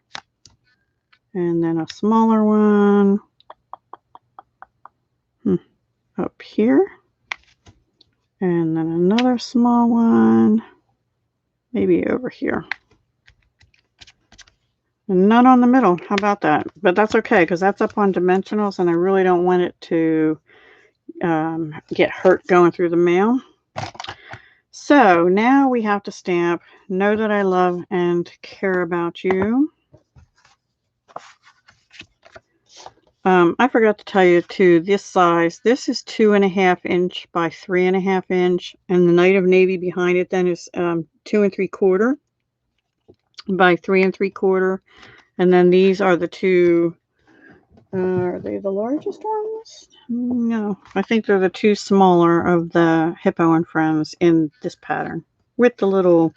And then a smaller one up here. And then another small one, maybe over here. And none on the middle. How about that? But that's okay, because that's up on dimensionals, and I really don't want it to get hurt going through the mail. So now we have to stamp Know That I Love and Care About You. I forgot to tell you too, this size, this is 2.5 inch by 3.5 inch, and the Night of Navy behind it then is 2 3/4 by 3 3/4, and then these are the two. Are they the largest ones? No, I think they're the two smaller of the Hippo and Friends in this pattern, with the little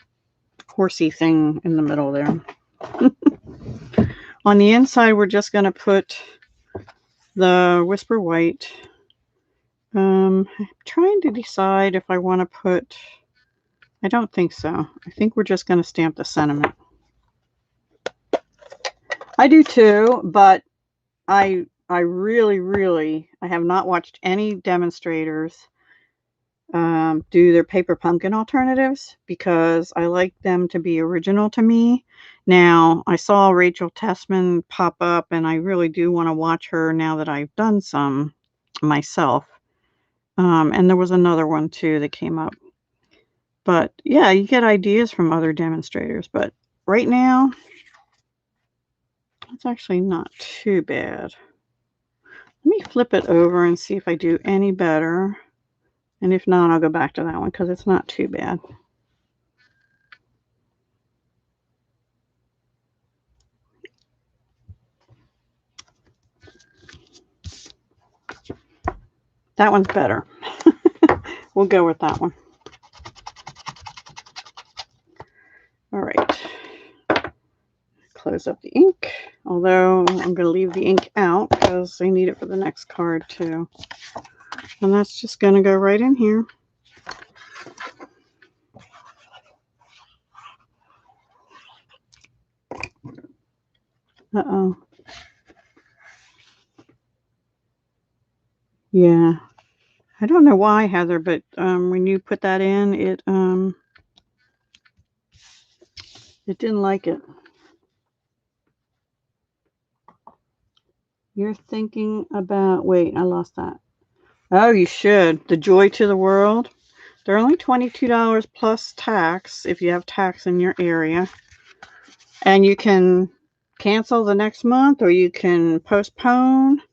horsey thing in the middle there. On the inside, we're just going to put the Whisper White. I'm trying to decide if I want to put, I don't think so. I think we're just going to stamp the sentiment. I do too, but I really, I have not watched any demonstrators do their paper pumpkin alternatives because I like them to be original to me. Now, I saw Rachel Tessman pop up, and I really do want to watch her now that I've done some myself. And there was another one too that came up. But yeah, you get ideas from other demonstrators. But right now, it's actually not too bad. Let me flip it over and see if I do any better. And if not, I'll go back to that one because it's not too bad. That one's better. We'll go with that one. All right. Close up the ink. Although I'm going to leave the ink out because I need it for the next card too. And that's just going to go right in here. Uh-oh. Yeah. I don't know why, Heather, but when you put that in, it didn't like it. You're thinking about, wait, I lost that. Oh, you should. The Joy to the World. They're only $22 plus tax if you have tax in your area. And you can cancel the next month, or you can postpone,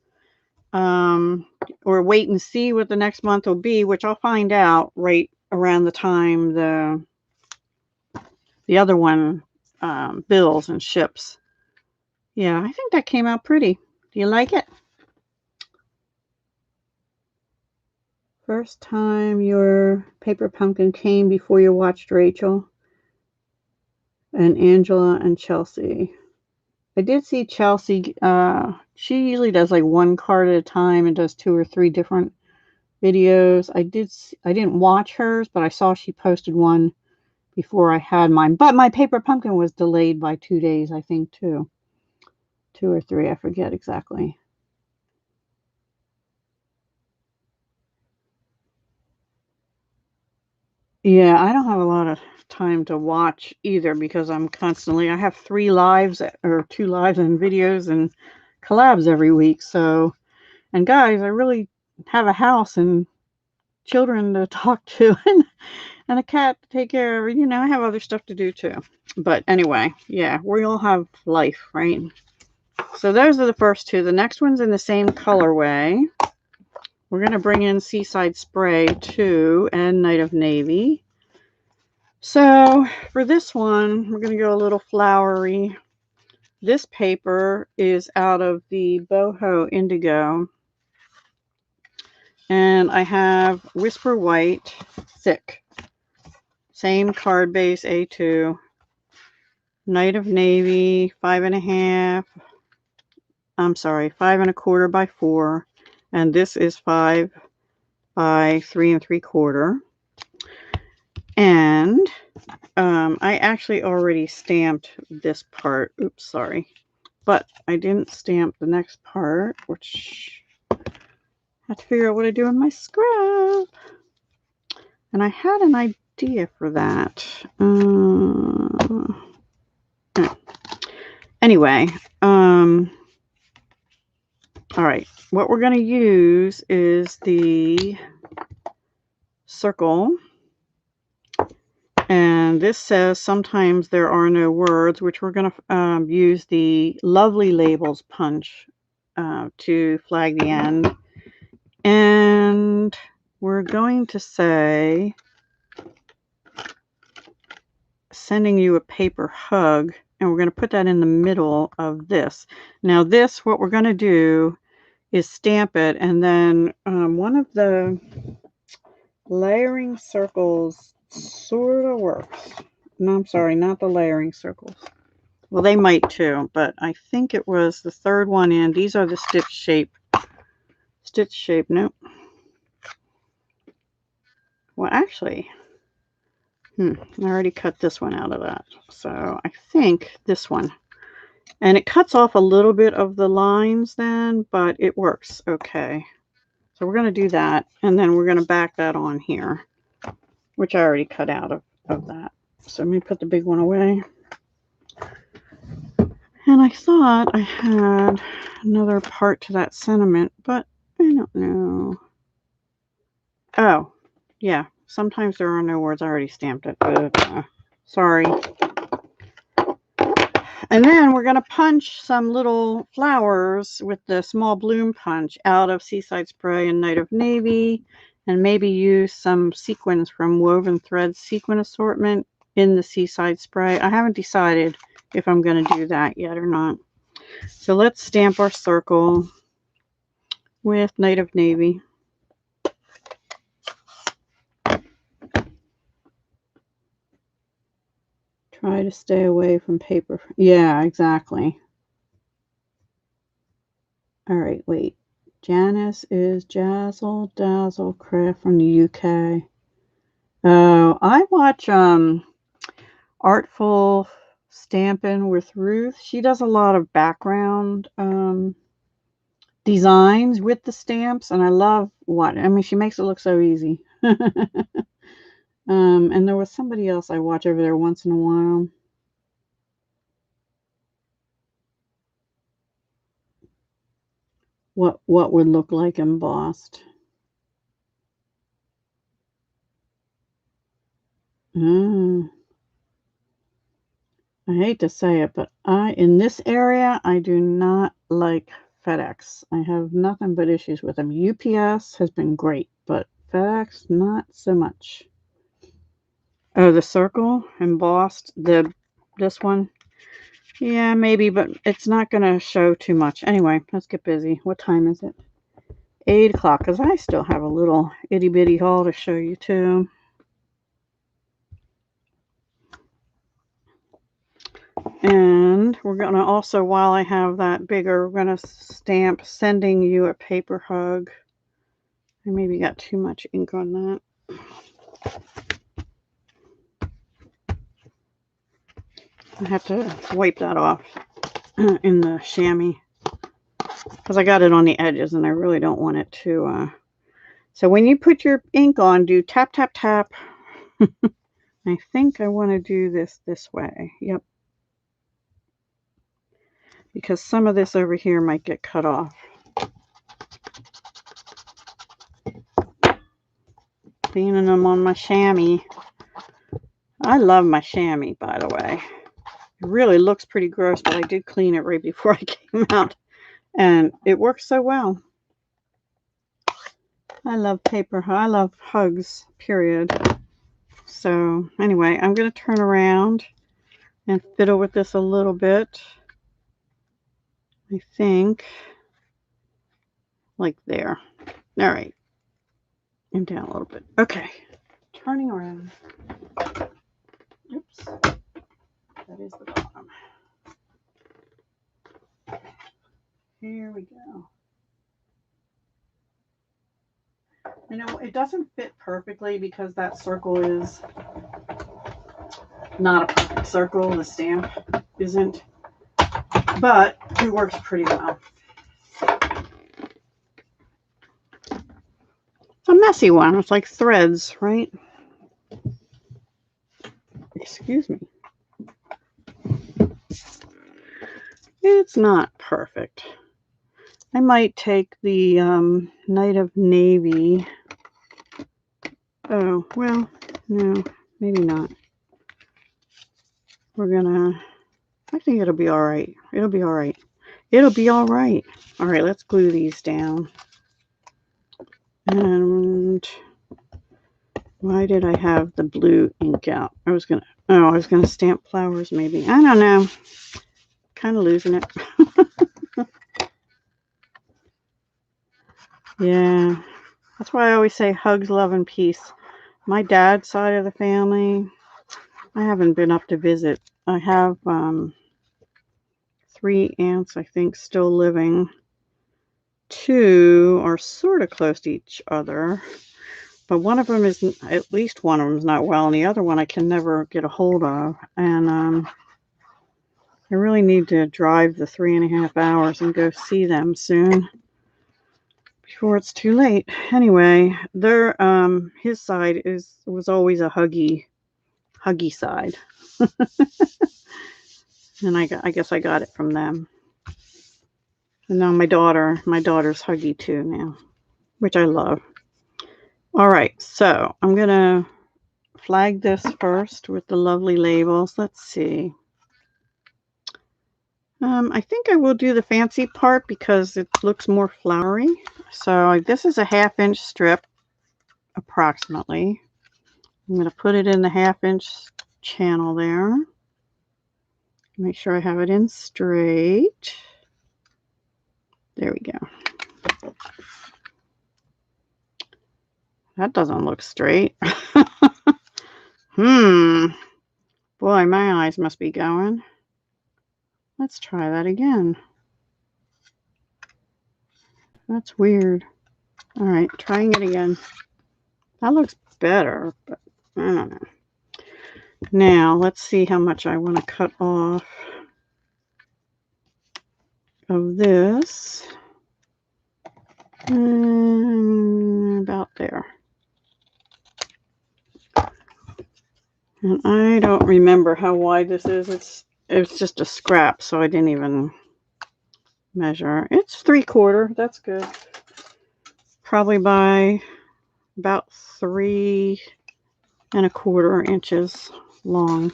or wait and see what the next month will be, which I'll find out right around the time the other one bills and ships. Yeah, I think that came out pretty. Do you like it? First time your paper pumpkin came before you watched Rachel and Angela and Chelsea. I did see Chelsea. She usually does like one card at a time and does 2 or 3 different videos. I didn't watch hers, but I saw she posted one before I had mine. But my paper pumpkin was delayed by 2 days, I think, too. 2 or 3, I forget exactly. Yeah, I don't have a lot of time to watch either because I have 3 lives or 2 lives and videos and collabs every week. So, and guys, I really have a house and children to talk to and a cat to take care of. I have other stuff to do too. But anyway, yeah, we all have life, right? So those are the first 2. The next one's in the same colorway. We're going to bring in Seaside Spray 2 and Night of Navy. So for this one, we're going to go a little flowery. This paper is out of the Boho Indigo. And I have Whisper White, thick. Same card base, A2. Night of Navy, 5.5. I'm sorry, 5 1/4 by 4. And this is 5 by 3 3/4. And I actually already stamped this part. Oops, sorry. But I didn't stamp the next part, which I have to figure out what I do in my scrap. And I had an idea for that. Anyway, all right. What we're going to use is the circle. And this says sometimes there are no words, which we're going to use the Lovely Labels punch to flag the end. And we're going to say, sending you a paper hug, and we're going to put that in the middle of this. Now this, what we're going to do is stamp it, and then one of the layering circles sort of works. No, I'm sorry, not the layering circles. Well, they might too, but I think it was the third one in. These are the stitch shape. Nope. Well, actually, I already cut this one out of that. So I think this one. And it cuts off a little bit of the lines then, but it works okay. So we're going to do that, and then we're going to back that on here, which I already cut out of that. So let me put the big one away. And I thought I had another part to that sentiment, but I don't know. Oh, yeah. Sometimes there are no words. I already stamped it. Sorry. And then we're going to punch some little flowers with the small bloom punch out of Seaside Spray and Night of Navy, and maybe use some sequins from Woven Threads sequin assortment in the Seaside Spray. I haven't decided if I'm going to do that yet or not. So let's stamp our circle with Night of Navy. Try to stay away from paper. Yeah, exactly. All right, wait. Janice is Jazzle Dazzle Craft from the UK. Oh, I watch Artful Stampin' with Ruth. She does a lot of background designs with the stamps, and I love she makes it look so easy. And there was somebody else I watch over there once in a while. What would look like embossed. I hate to say it, but in this area, I do not like FedEx. I have nothing but issues with them. UPS has been great, but FedEx, not so much. Oh, the circle embossed, this one. Yeah, maybe, but it's not going to show too much. Anyway, let's get busy. What time is it? 8 o'clock, because I still have a little itty-bitty haul to show you, too. And we're going to also, while I have that bigger, we're going to stamp Sending You a Paper Hug. I maybe got too much ink on that. I have to wipe that off in the chamois because I got it on the edges and I really don't want it to. So when you put your ink on, do tap, tap, tap. I think I want to do this way. Yep. Because some of this over here might get cut off. Cleaning them on my chamois. I love my chamois, by the way. It really looks pretty gross, but I did clean it right before I came out. And it works so well. I love paper. I love hugs, period. So anyway, I'm going to turn around and fiddle with this a little bit. I think like there. All right. And down a little bit. Okay. Turning around. Oops. That is the bottom. Here we go. You know, it doesn't fit perfectly because that circle is not a perfect circle. The stamp isn't. But it works pretty well. It's a messy one. It's like threads, right? Excuse me. It's not perfect. I might take the Night of Navy. Oh, well, no, maybe not. We're gonna, I think it'll be all right. It'll be all right. It'll be all right. All right, let's glue these down. And why did I have the blue ink out? I was gonna stamp flowers maybe. I don't know. Kind of losing it. Yeah, that's why I always say hugs, love, and peace. My dad's side of the family, I haven't been up to visit. I have 3 aunts, I think, still living. 2 are sort of close to each other, but one of them is, at least one of them is not well, and the other one I can never get a hold of. And I really need to drive the 3.5 hours and go see them soon before it's too late. Anyway, their his side was always a huggy side. And I guess I got it from them. And now my daughter's huggy too now, which I love. All right, so I'm gonna flag this first with the lovely labels. Let's see. I think I will do the fancy part because it looks more flowery. So this is a 1/2 inch strip, approximately. I'm going to put it in the 1/2 inch channel there. Make sure I have it in straight. There we go. That doesn't look straight. Boy, my eyes must be going. Let's try that again. That's weird. All right, trying it again. That looks better, but I don't know. Now, let's see how much I want to cut off of this. About there. And I don't remember how wide this is. It's just a scrap, so I didn't even measure. It's 3/4. That's good. Probably by about 3¼ inches long.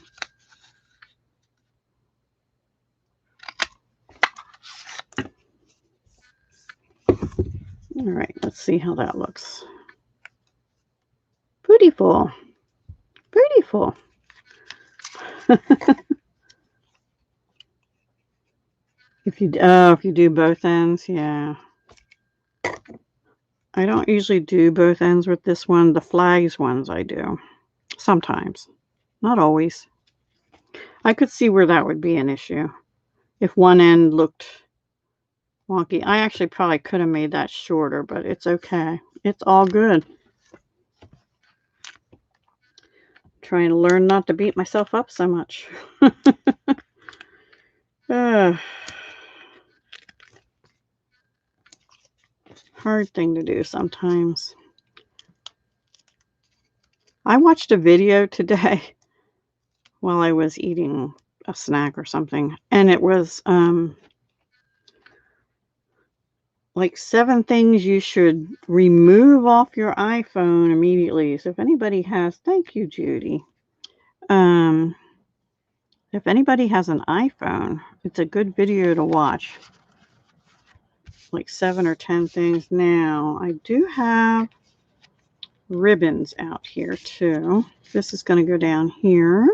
All right, let's see how that looks. Beautiful. Beautiful. If you do both ends, yeah. I don't usually do both ends with this one. The flags ones I do. Sometimes. Not always. I could see where that would be an issue. If one end looked wonky. I actually probably could have made that shorter, but it's okay. It's all good. Trying to learn not to beat myself up so much. Hard thing to do sometimes. I watched a video today while I was eating a snack or something, and it was like 7 things you should remove off your iPhone immediately. So if anybody has, thank you, Judy. If anybody has an iPhone, it's a good video to watch. Like 7 or 10 things. Now, I do have ribbons out here too. This is going to go down here.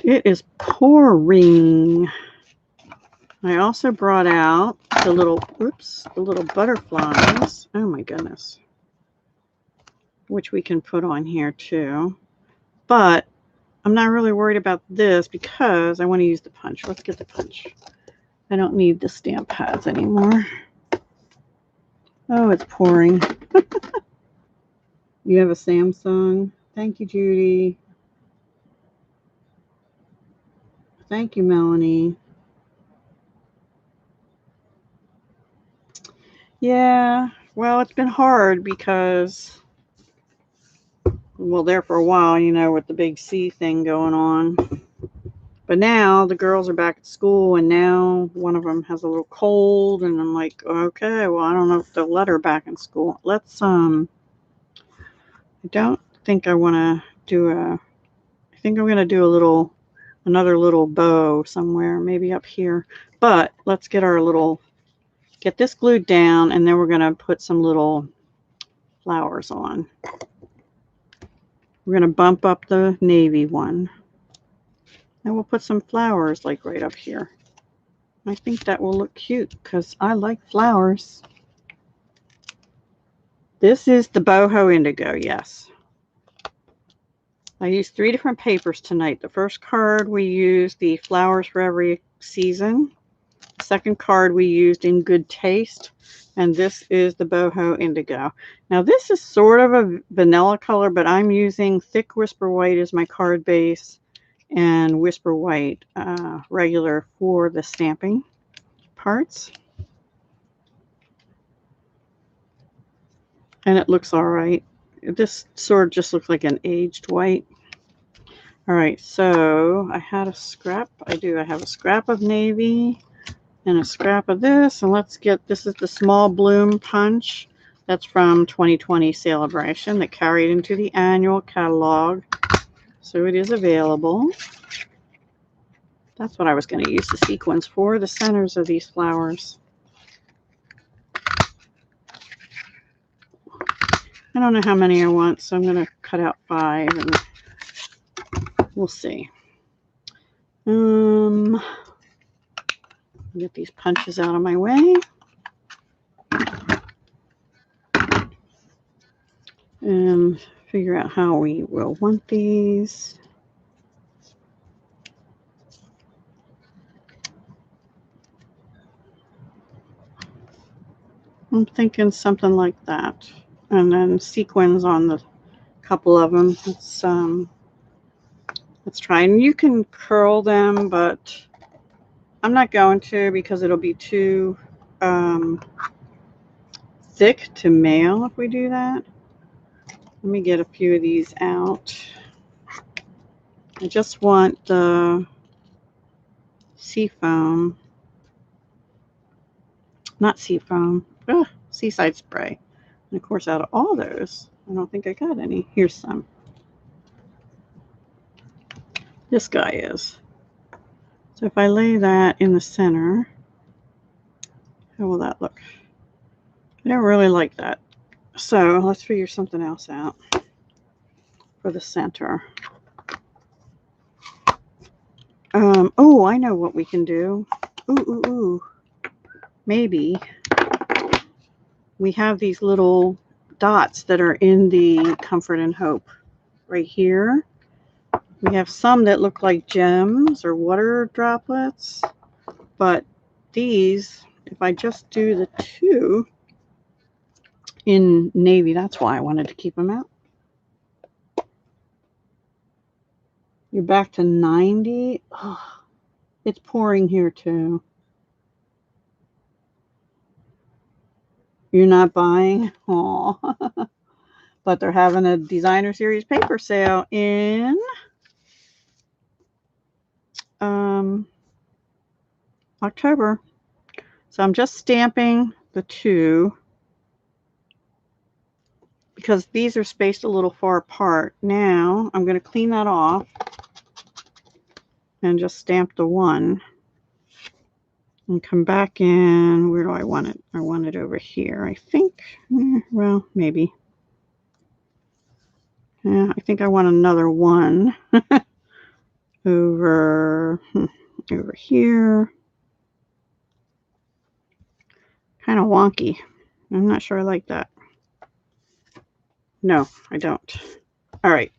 It is pouring. I also brought out the little, the little butterflies. Oh my goodness. Which we can put on here too. But I'm not really worried about this because I want to use the punch. Let's get the punch. I don't need the stamp pads anymore. Oh, it's pouring. You have a Samsung. Thank you, Judy. Thank you, Melanie. Yeah, well, it's been hard because, well, there for a while, you know, with the big C thing going on. But now the girls are back at school, and now one of them has a little cold, and I'm like, okay, well, I don't know if they'll let her back in school. Let's, I don't think I want to do I think I'm going to do another little bow somewhere, maybe up here. But let's get get this glued down, and then we're going to put some little flowers on. We're going to bump up the navy one. And we'll put some flowers like right up here. I think that will look cute because I like flowers. This is the boho indigo, yes. I used 3 different papers tonight. The first card we used the flowers for every season. The second card we used in good taste. And this is the boho indigo. Now this is sort of a vanilla color, but I'm using thick whisper white as my card base and whisper white regular for the stamping parts. And it looks all right. This sort of just looks like an aged white. All right, so I had a scrap. I have a scrap of navy and a scrap of this. And let's get, this is the small bloom punch. That's from 2020 Celebration that carried into the annual catalog. So it is available. That's what I was going to use the sequins for, the centers of these flowers. I don't know how many I want, so I'm going to cut out 5 and we'll see. Get these punches out of my way. And figure out how we will want these. I'm thinking something like that. And then sequins on the couple of them. Let's try. And you can curl them, but I'm not going to because it'll be too thick to mail if we do that. Let me get a few of these out. I just want the seafoam. Not seafoam. Seaside spray. And of course, out of all those, I don't think I got any. Here's some. This guy is. So if I lay that in the center, how will that look? I don't really like that. So let's figure something else out for the center. Oh, I know what we can do. Ooh. Maybe we have these little dots that are in the Comfort and Hope right here. We have some that look like gems or water droplets, but these, if I just do the 2 in navy, that's why I wanted to keep them out. You're back to 90. Oh, it's pouring here too. You're not buying? Oh, but they're having a designer series paper sale in October. So I'm just stamping the two because these are spaced a little far apart. Now I'm going to clean that off and just stamp the one and come back in. Where do I want it? I want it over here, I think. Well, maybe. Yeah, I think I want another one over here. Kind of wonky. I'm not sure I like that. No, I don't. All right.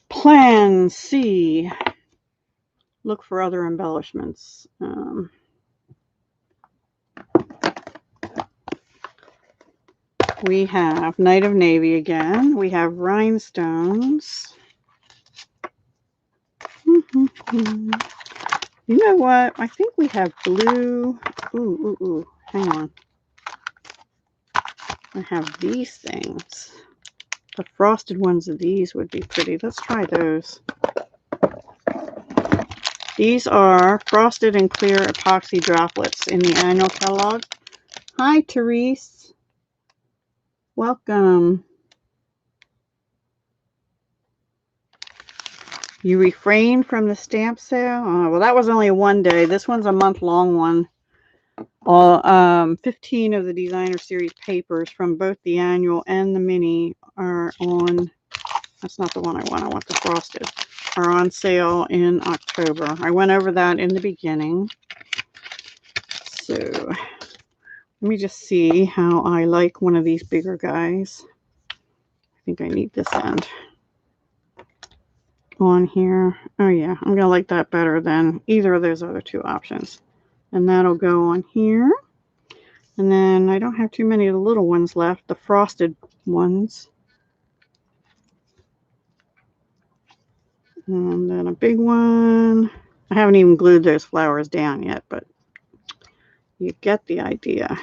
Plan C. Look for other embellishments. We have Night of Navy again. We have rhinestones. You know what? I think we have blue. Ooh. Hang on. I have these things. The frosted ones of these would be pretty. Let's try those. These are frosted and clear epoxy droplets in the annual catalog. Hi, Therese. Welcome. You refrained from the stamp sale? Oh, well, that was only a one day. This one's a month-long one. All 15 of the designer series papers from both the annual and the mini are on. That's not the one I want. I want the frosted. Are on sale in October. I went over that in the beginning. So let me just see how I like one of these bigger guys. I think I need this end on here. Oh yeah, I'm gonna like that better than either of those other two options. And that'll go on here. And then I don't have too many of the little ones left, the frosted ones. And then a big one. I haven't even glued those flowers down yet, but you get the idea.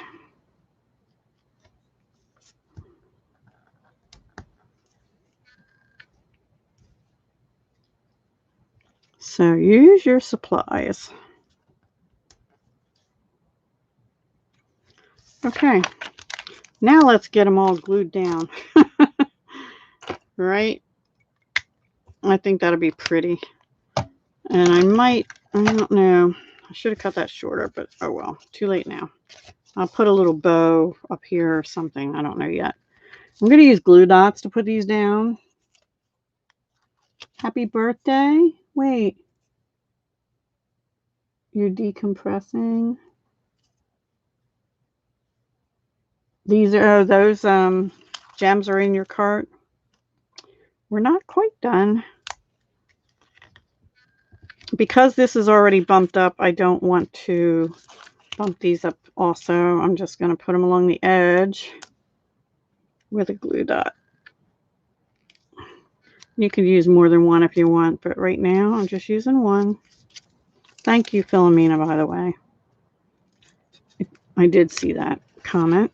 So use your supplies. Okay, now let's get them all glued down. Right? I think that'll be pretty. And I don't know. I should have cut that shorter, but oh well, too late now. I'll put a little bow up here or something. I don't know yet. I'm going to use glue dots to put these down. Happy birthday. Wait. You're decompressing. These are those gems are in your cart. We're not quite done. Because this is already bumped up, I don't want to bump these up also. I'm just going to put them along the edge with a glue dot. You could use more than one if you want, but right now I'm just using one. Thank you, Philomena, by the way. I did see that comment.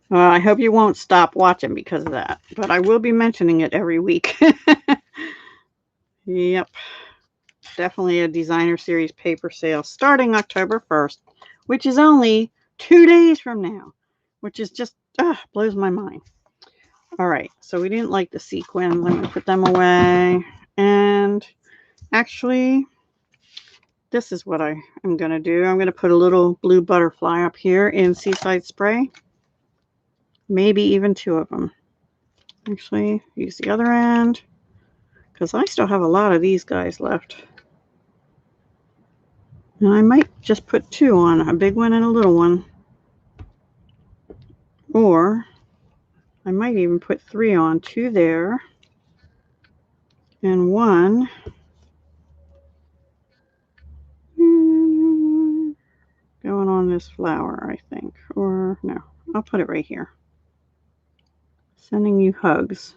Well, I hope you won't stop watching because of that, but I will be mentioning it every week. Yep. Definitely a designer series paper sale starting October 1st, which is only 2 days from now, which is just blows my mind. All right, so we didn't like the sequins. I'm going to put them away. And actually, this is what I'm going to do. I'm going to put a little blue butterfly up here in Seaside Spray. Maybe even two of them. Actually, use the other end because I still have a lot of these guys left. And I might just put two on, a big one and a little one. Or I might even put 3 on, 2 there, and 1 going on this flower, I think. Or no, I'll put it right here. Sending you hugs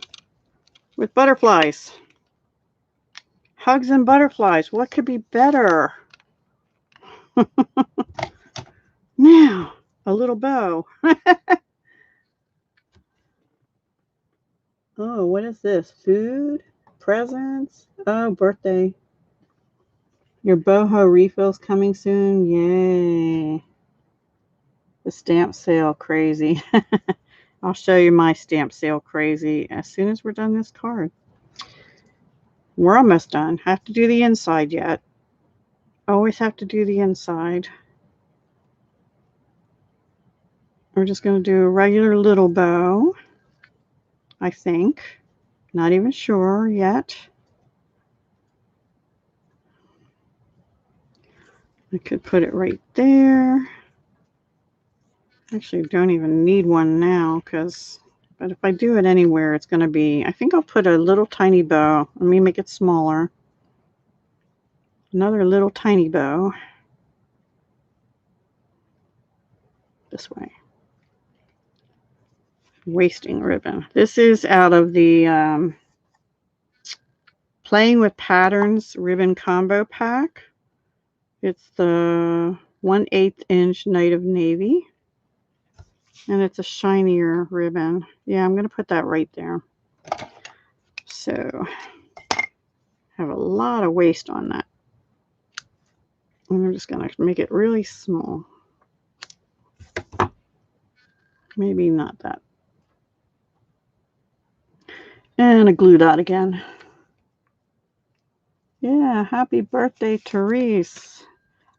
with butterflies. Hugs and butterflies. What could be better? Now, a little bow. Oh, what is this? Food? Presents? Oh, birthday. Your boho refills coming soon. Yay. The stamp sale crazy. I'll show you my stamp sale crazy as soon as we're done this card. We're almost done. Have to do the inside yet. Always have to do the inside. We're just going to do a regular little bow, I think. Not even sure yet. I could put it right there. Actually, don't even need one now, but if I do it anywhere, it's going to be, I think I'll put a little tiny bow. Let me make it smaller. Another little tiny bow. This way. Wasting ribbon. This is out of the Playing with Patterns ribbon combo pack. It's the 1/8 inch Night of Navy. And it's a shinier ribbon. Yeah, I'm going to put that right there. So, have a lot of waste on that. And I'm just going to make it really small. Maybe not that. And a glue dot again. Yeah, happy birthday, Therese.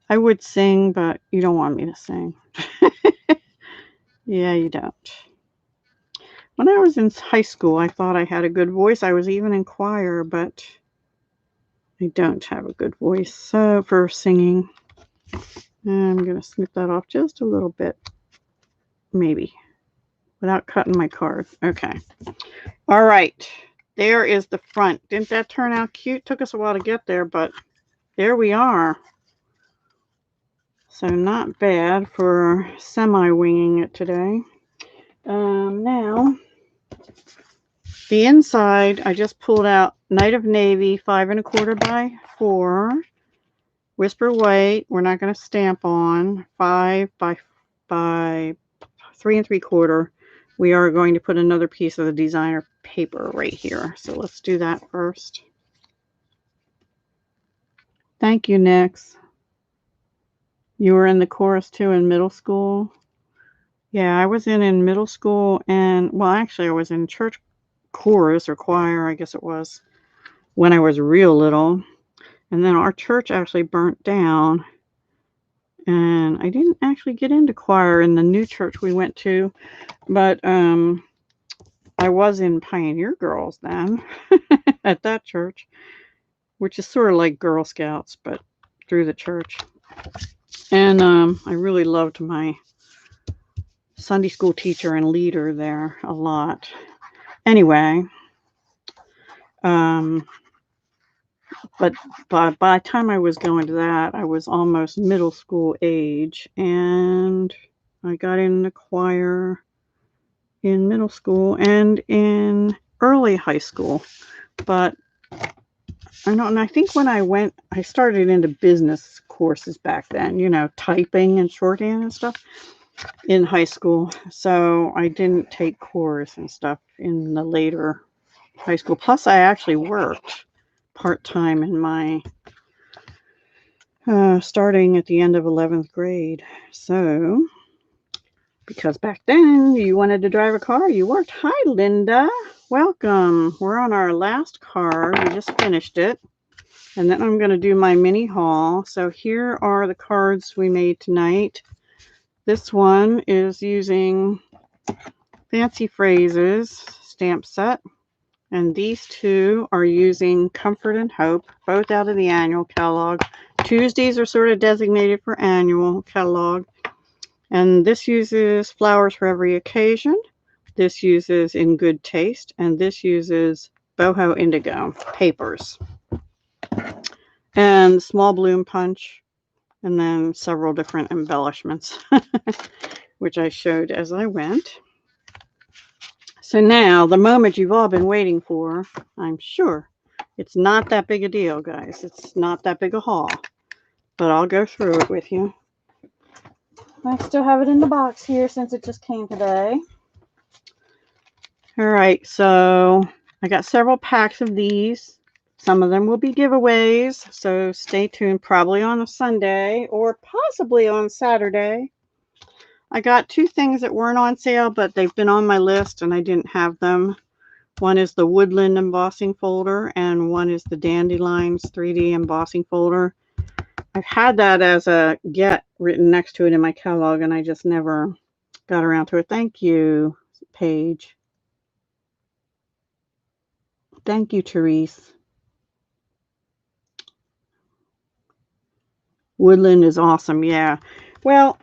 I would sing, but you don't want me to sing. Yeah, you don't. When I was in high school, I thought I had a good voice. I was even in choir, but I don't have a good voice for singing. And I'm going to snip that off just a little bit. Maybe. Without cutting my card. Okay. All right. There is the front. Didn't that turn out cute? Took us a while to get there, but there we are. So not bad for semi-winging it today. Now, the inside, I just pulled out Night of Navy 5 1/4 by 4. Whisper White, we're not going to stamp on. 5 by 3 3/4. We are going to put another piece of the designer paper right here. So let's do that first. Thank you, Nix. You were in the chorus too in middle school? Yeah, I was in middle school, and well, actually I was in church chorus or choir, I guess it was, when I was real little. And then our church actually burnt down, and I didn't actually get into choir in the new church we went to, but I was in Pioneer Girls then at that church, which is sort of like Girl Scouts, but through the church. And I really loved my Sunday school teacher and leader there a lot. Anyway, but by the time I was going to that, I was almost middle school age, and I got in the choir in middle school and in early high school. But I don't know, I think when I started into business courses back then, you know, typing and shorthand and stuff in high school. So I didn't take chorus and stuff in the later high school. Plus, I actually worked part-time in my starting at the end of 11th grade. So, because back then you wanted to drive a car, you worked. Hi, Linda. Welcome. We're on our last card. We just finished it. And then I'm going to do my mini haul. So here are the cards we made tonight. This one is using Fancy Phrases stamp set. And these two are using Comfort and Hope, both out of the annual catalog. Tuesdays are sort of designated for annual catalog. And this uses Flowers for Every Occasion. This uses In Good Taste. And this uses Boho Indigo papers. And Small Bloom Punch. And then several different embellishments, which I showed as I went. So now, the moment you've all been waiting for, I'm sure. It's not that big a deal, guys. It's not that big a haul. But I'll go through it with you. I still have it in the box here since it just came today. All right, so I got several packs of these. Some of them will be giveaways, so stay tuned, probably on a Sunday or possibly on Saturday. I got two things that weren't on sale, but they've been on my list and I didn't have them. One is the Woodland embossing folder and one is the Dandelions 3D embossing folder. I've had that as a get written next to it in my catalog and I just never got around to it. Thank you, Paige. Thank you, Therese. Woodland is awesome, yeah. Well,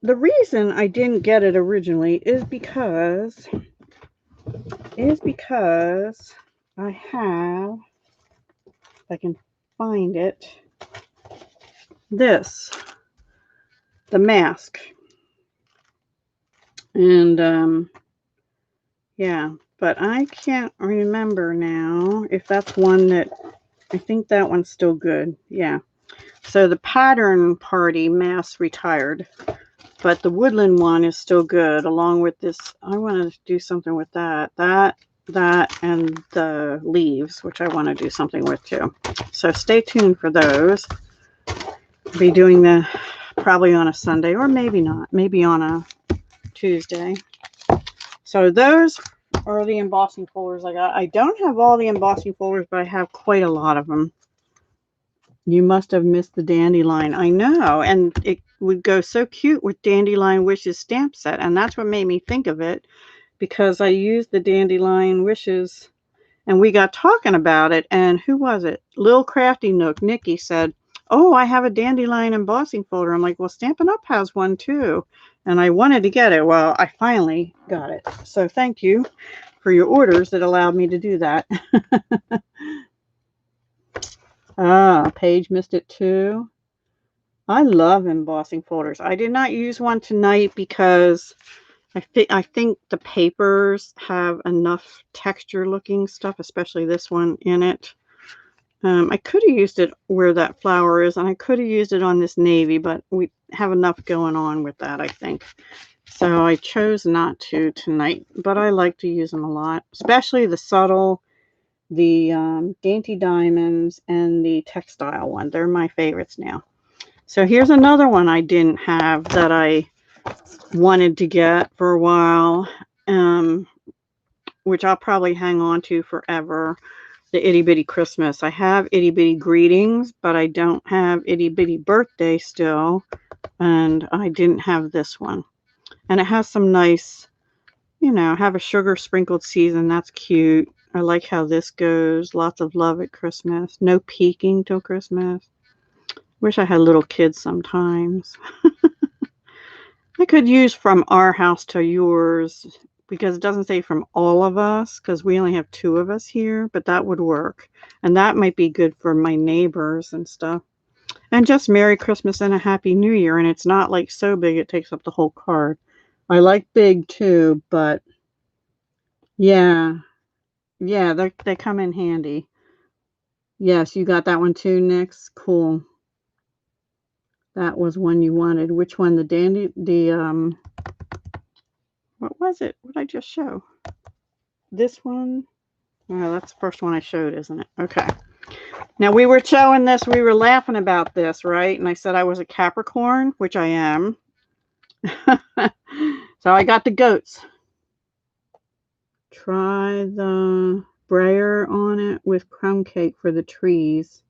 the reason I didn't get it originally is because I have, if I can find it, this, the mask. And yeah, but I can't remember now if that's one that, I think that one's still good. Yeah. So the Pattern Party mask retired, but the Woodland one is still good, along with this. I want to do something with that, and the leaves, which I want to do something with too. So stay tuned for those. I'll be doing the probably on a Sunday, or maybe not, maybe on a Tuesday. So those are the embossing folders I got. I don't have all the embossing folders, but I have quite a lot of them. You must have missed the Dandelion. I know, and it would go so cute with Dandelion Wishes stamp set, and that's what made me think of it, because I used the Dandelion Wishes, and we got talking about it, and who was it? Lil Crafty Nook, Nikki said, oh, I have a Dandelion embossing folder. I'm like, well, Stampin' Up has one too, and I wanted to get it. Well, I finally got it, so thank you for your orders that allowed me to do that. Paige missed it too. I love embossing folders. I did not use one tonight because I think the papers have enough texture looking stuff, especially this one in it. I could have used it where that flower is, and I could have used it on this navy, but we have enough going on with that, I think. So I chose not to tonight, but I like to use them a lot, especially the subtle, the dainty diamonds, and the textile one. They're my favorites now. So here's another one I didn't have that I wanted to get for a while, which I'll probably hang on to forever. The Itty Bitty Christmas. I have Itty Bitty Greetings, but I don't have Itty Bitty Birthday still, and I didn't have this one. And it has some nice, have a sugar sprinkled season. That's cute. I like how this goes. Lots of love at Christmas. No peeking till Christmas. Wish I had little kids sometimes. I could use From Our House to Yours, because it doesn't say from all of us, because we only have 2 of us here, but that would work. And that might be good for my neighbors and stuff. And just Merry Christmas and a Happy New Year. And it's not like so big it takes up the whole card. I like big too, but yeah, they come in handy. Yes, you got that one too, Nix. Cool. That was one you wanted. Which one? What was it? What did I just show? This one? Oh, that's the first one I showed, isn't it? Okay. Now, we were showing this. We were laughing about this, right? And I said I was a Capricorn, which I am. So I got the goats. Try the brayer on it with crumb cake for the trees.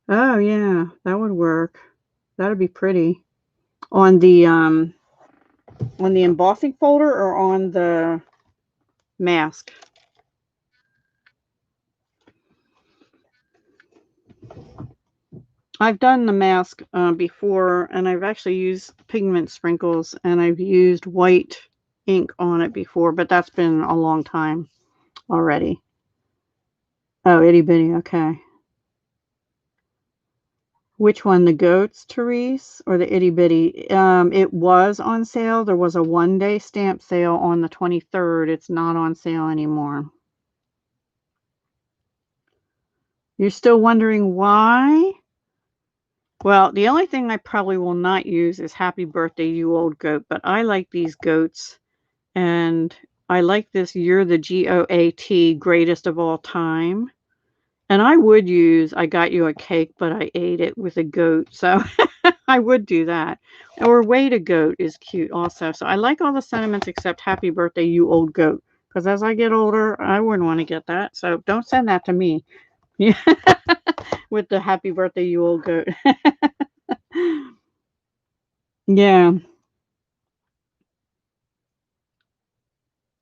Oh, yeah. That would work. That would be pretty. On the embossing folder or on the mask? I've done the mask before, and I've actually used pigment sprinkles, and I've used white ink on it before, but that's been a long time already. Oh, itty bitty, okay. Which one, the goats, Therese, or the itty bitty? It was on sale. There was a one-day stamp sale on the 23rd. It's not on sale anymore. You're still wondering why? Well, the only thing I probably will not use is Happy Birthday, You Old Goat, but I like these goats, and I like this You're the GOAT, Greatest of All Time. And I would use I Got You a Cake, but I ate it with a goat, so I would do that. Or Way to Goat is cute also. So I like all the sentiments except Happy Birthday, You Old Goat, because as I get older, I wouldn't want to get that, so don't send that to me. Yeah. With the Happy Birthday, You Old Goat. Yeah.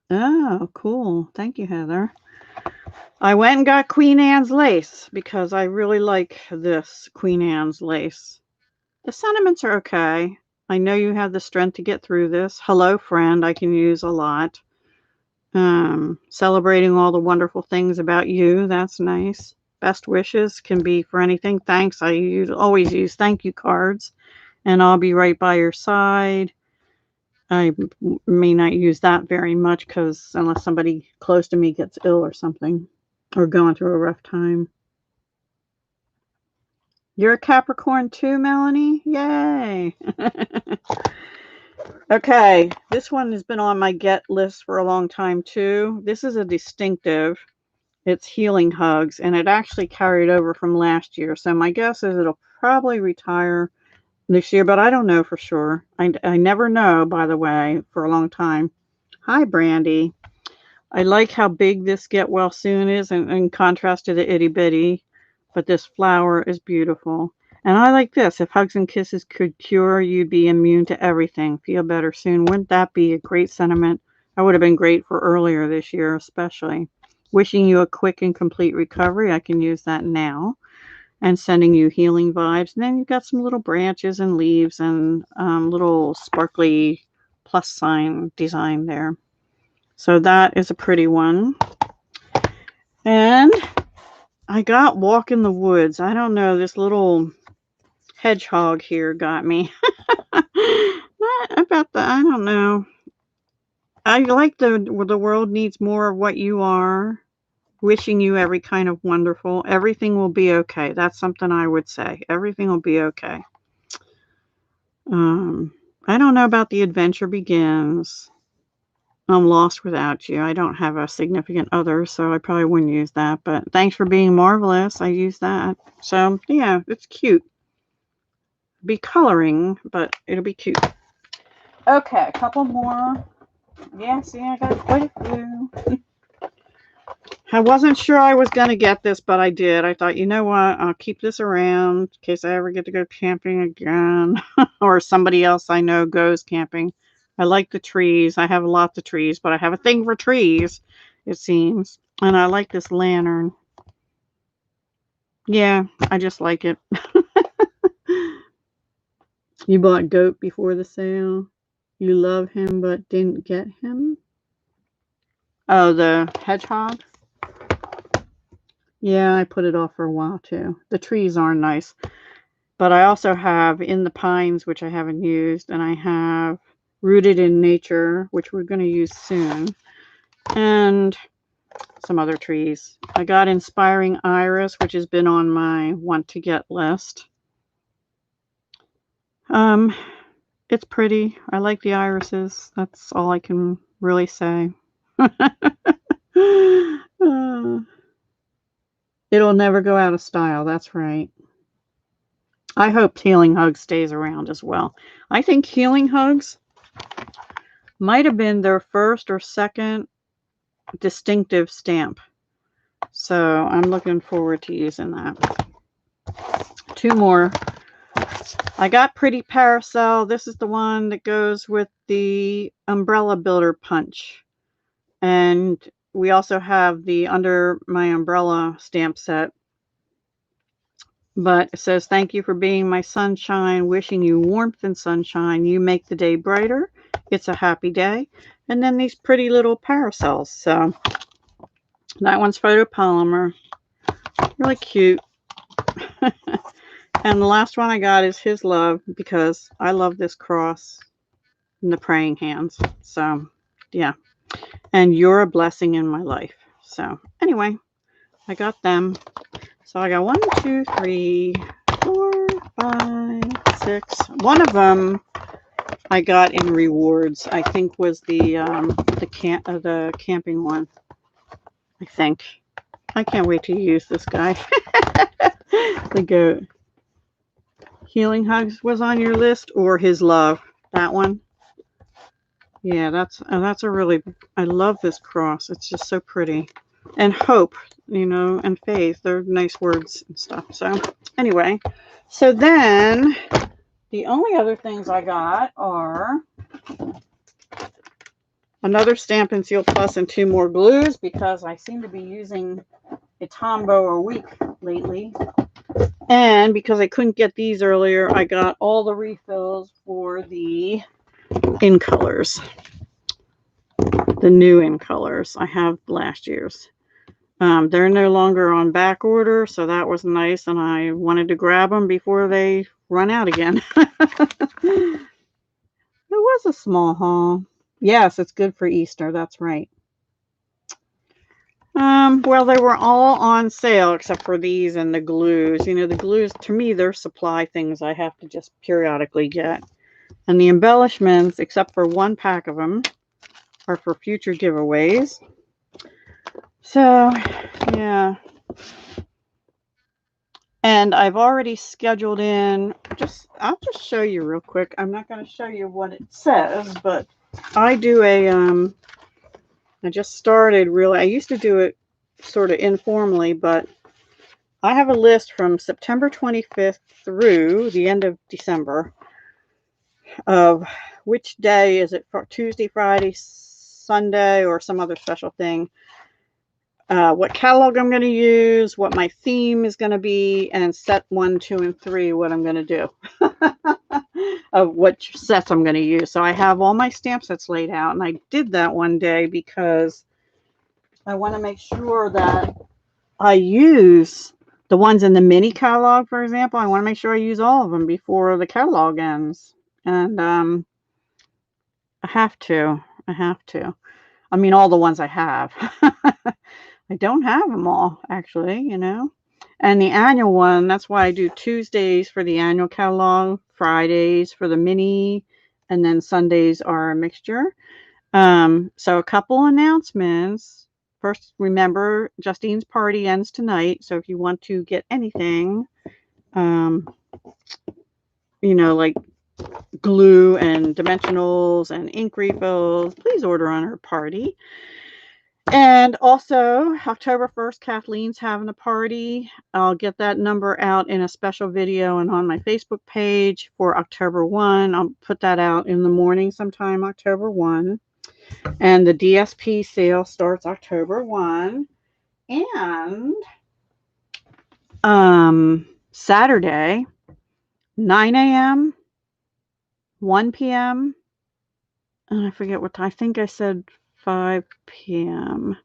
Oh, cool. Thank you, Heather. I went and got Queen Anne's lace because I really like this Queen Anne's lace. The sentiments are okay. I know you have the strength to get through this. Hello, friend, I can use a lot. Celebrating all the wonderful things about you. That's nice. Best wishes can be for anything. Thanks. I always use thank you cards, and I'll be right by your side. I may not use that very much because unless somebody close to me gets ill or something or going through a rough time. You're a Capricorn too, Melanie? Yay! Okay, this one has been on my get list for a long time too. This is a distinctive. It's Healing Hugs, and it actually carried over from last year. So my guess is it'll probably retire this year, but I don't know for sure. I never know, by the way, for a long time. Hi, Brandy. I like how big this Get Well Soon is in contrast to the itty bitty, but this flower is beautiful. And I like this. If hugs and kisses could cure, you'd be immune to everything. Feel better soon. Wouldn't that be a great sentiment? That would have been great for earlier this year, especially. Wishing you a quick and complete recovery. I can use that now. And sending you healing vibes. And then you've got some little branches and leaves and little sparkly plus sign design there. So that is a pretty one. And I got Walk in the Woods. I don't know, this little hedgehog here got me. Not about the, I don't know. I like the world needs more of what you are. Wishing you every kind of wonderful. Everything will be okay. That's something I would say. Everything will be okay. I don't know about the adventure begins. I'm lost without you. I don't have a significant other, so I probably wouldn't use that. But thanks for being marvelous. I use that. So, yeah, it's cute. Be coloring, but it'll be cute. Okay, a couple more. Yeah, see, I got quite a few. I wasn't sure I was going to get this, but I did. I thought, you know what? I'll keep this around in case I ever get to go camping again. Or somebody else I know goes camping. I like the trees. I have lots of trees, but I have a thing for trees, it seems. And I like this lantern. Yeah, I just like it. You bought goat before the sale. You love him but didn't get him. Oh, the hedgehog? Yeah, I put it off for a while too. The trees are nice. But I also have In the Pines, which I haven't used, and I have Rooted in Nature, which we're going to use soon, and some other trees. I got Inspiring Iris, which has been on my want to get list. It's pretty. I like the irises. That's all I can really say. It'll never go out of style. That's right. I hope Healing Hugs stays around as well. I think Healing Hugs might have been their first or second distinctive stamp. So I'm looking forward to using that. Two more. I got Pretty Parasol. This is the one that goes with the Umbrella Builder Punch. And we also have the Under My Umbrella stamp set. But it says, thank you for being my sunshine, wishing you warmth and sunshine. You make the day brighter. It's a happy day. And then these pretty little parasols. So that one's photopolymer. Really cute. And the last one I got is His Love, because I love this cross and the praying hands. So, yeah. And you're a blessing in my life. So, anyway, I got them. So I got 1, 2, 3, 4, 5, 6. One of them I got in rewards. I think was the camping one. I think. I can't wait to use this guy. The goat. Healing Hugs was on your list, or His Love. That one. Yeah, that's a really. I love this cross. It's just so pretty. And hope, and faith. They're nice words and stuff. So anyway, so then the only other things I got are another Stampin' Seal Plus and 2 more glues, because I seem to be using a Tombow a week lately. And because I couldn't get these earlier, I got all the refills for the in colors. The new in colors. I have last year's. They're no longer on back order, so that was nice, and I wanted to grab them before they run out again. It was a small haul. Yes, it's good for Easter. That's right. Well, they were all on sale except for these and the glues. The glues, to me, they're supply things I have to just periodically get. And the embellishments, except for 1 pack of them, are for future giveaways. So, yeah. And I've already scheduled in, I'll just show you real quick. I'm not going to show you what it says, but I do I just started really, I used to do it sort of informally, but I have a list from September 25th through the end of December of which day is it, for Tuesday, Friday, Sunday, or some other special thing. What catalog I'm going to use, what my theme is going to be, and set 1, 2, and 3, what I'm going to do. Of what sets I'm going to use. So I have all my stamp sets laid out, and I did that one day because I want to make sure that I use the ones in the mini catalog, for example. I want to make sure I use all of them before the catalog ends. And I have to. I mean, all the ones I have. I don't have them all, actually, And the annual one, that's why I do Tuesdays for the annual catalog, Fridays for the mini, and then Sundays are a mixture. So a couple announcements. First, remember, Justine's party ends tonight. So if you want to get anything, like glue and dimensionals and ink refills, please order on her party. And also, October 1st, Kathleen's having a party. I'll get that number out in a special video and on my Facebook page for October 1. I'll put that out in the morning sometime, October 1. And the DSP sale starts October 1. And Saturday, 9 a.m., 1 p.m., and I forget what time. I think I said 5 p.m.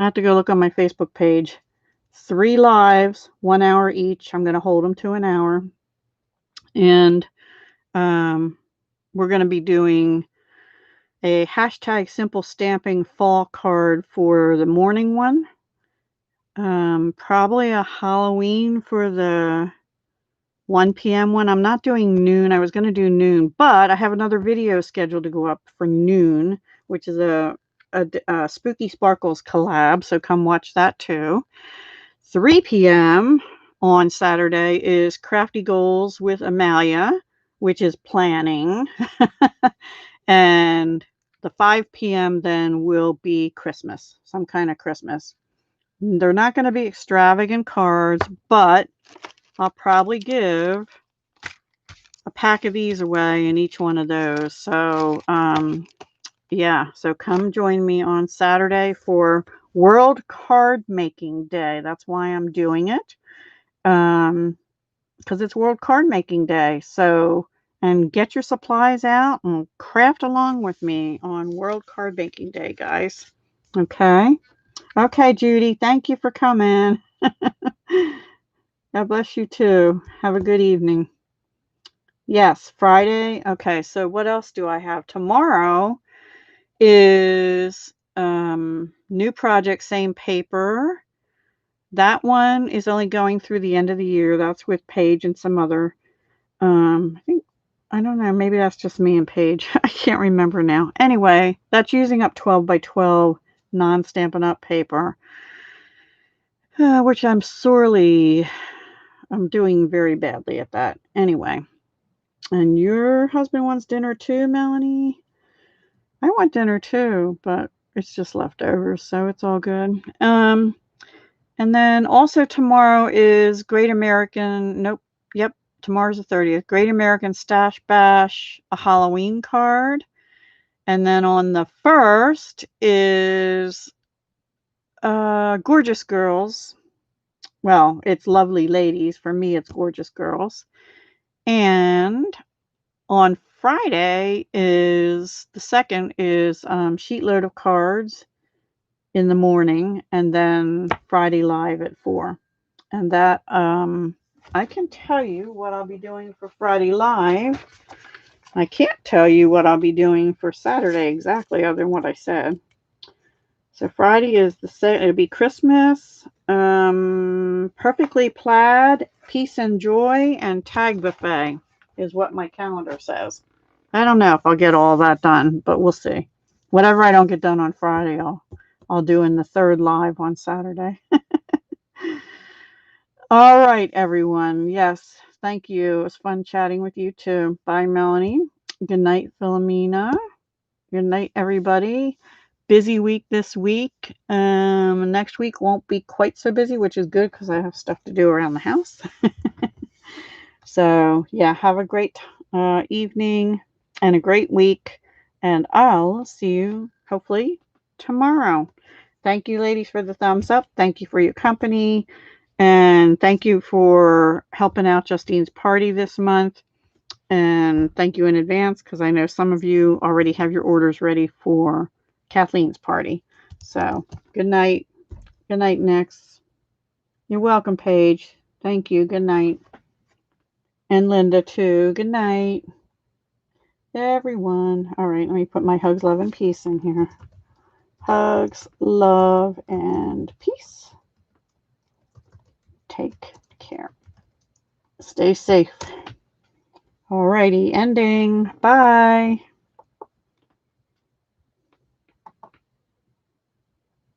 I have to go look on my Facebook page. 3 lives, 1 hour each. I'm going to hold them to an hour. And we're going to be doing a hashtag simple stamping fall card for the morning one. Probably a Halloween for the 1 p.m. one. I'm not doing noon. I was going to do noon, but I have another video scheduled to go up for noon, which is a Spooky Sparkles collab. So come watch that too. 3 p.m. on Saturday is Crafty Goals with Amalia, which is planning. And the 5 p.m. then will be Christmas, some kind of Christmas. They're not going to be extravagant cards, but I'll probably give a pack of these away in each one of those. So, yeah, so come join me on Saturday for World Card Making Day. That's why I'm doing it. because it's World Card Making Day. So, and get your supplies out and craft along with me on World Card Making Day, guys. Okay. Okay, Judy. Thank you for coming. God bless you too. Have a good evening. Yes, Friday. Okay, so what else do I have? Tomorrow is new project, same paper. That one is only going through the end of the year. That's with Paige and some other. I think, I don't know, maybe that's just me and Paige. I can't remember now. Anyway, that's using up 12 by 12 non-Stampin' Up paper, which I'm doing very badly at that. Anyway, and your husband wants dinner too, Melanie? I want dinner too, but it's just leftovers, so it's all good. And then also tomorrow is Great American, nope, yep, tomorrow's the 30th, Great American Stash Bash, a Halloween card. And then on the 1st is Gorgeous Girls. Well, it's Lovely Ladies. For me, it's Gorgeous Girls. And on Friday is the 2nd is Sheetload of Cards in the morning, and then Friday Live at 4. And that I can tell you what I'll be doing for Friday Live. I can't tell you what I'll be doing for Saturday exactly, other than what I said. So Friday is it'll be Christmas, perfectly plaid, peace and joy, and tag buffet is what my calendar says. I don't know if I'll get all that done, but we'll see. Whatever I don't get done on Friday, I'll do in the 3rd live on Saturday. All right, everyone. Yes, thank you. It was fun chatting with you too. Bye, Melanie. Good night, Philomena. Good night, everybody. Busy week this week. Next week won't be quite so busy, which is good because I have stuff to do around the house. So, yeah, have a great evening and a great week. And I'll see you hopefully tomorrow. Thank you, ladies, for the thumbs up. Thank you for your company. And thank you for helping out Justine's party this month. And thank you in advance because I know some of you already have your orders ready for Kathleen's party. So good night. Good night, Nix. You're welcome, Paige. Thank you. Good night. And Linda, too. Good night. Everyone. All right, let me put my hugs, love, and peace in here. Hugs, love, and peace. Take care. Stay safe. Alrighty, ending. Bye.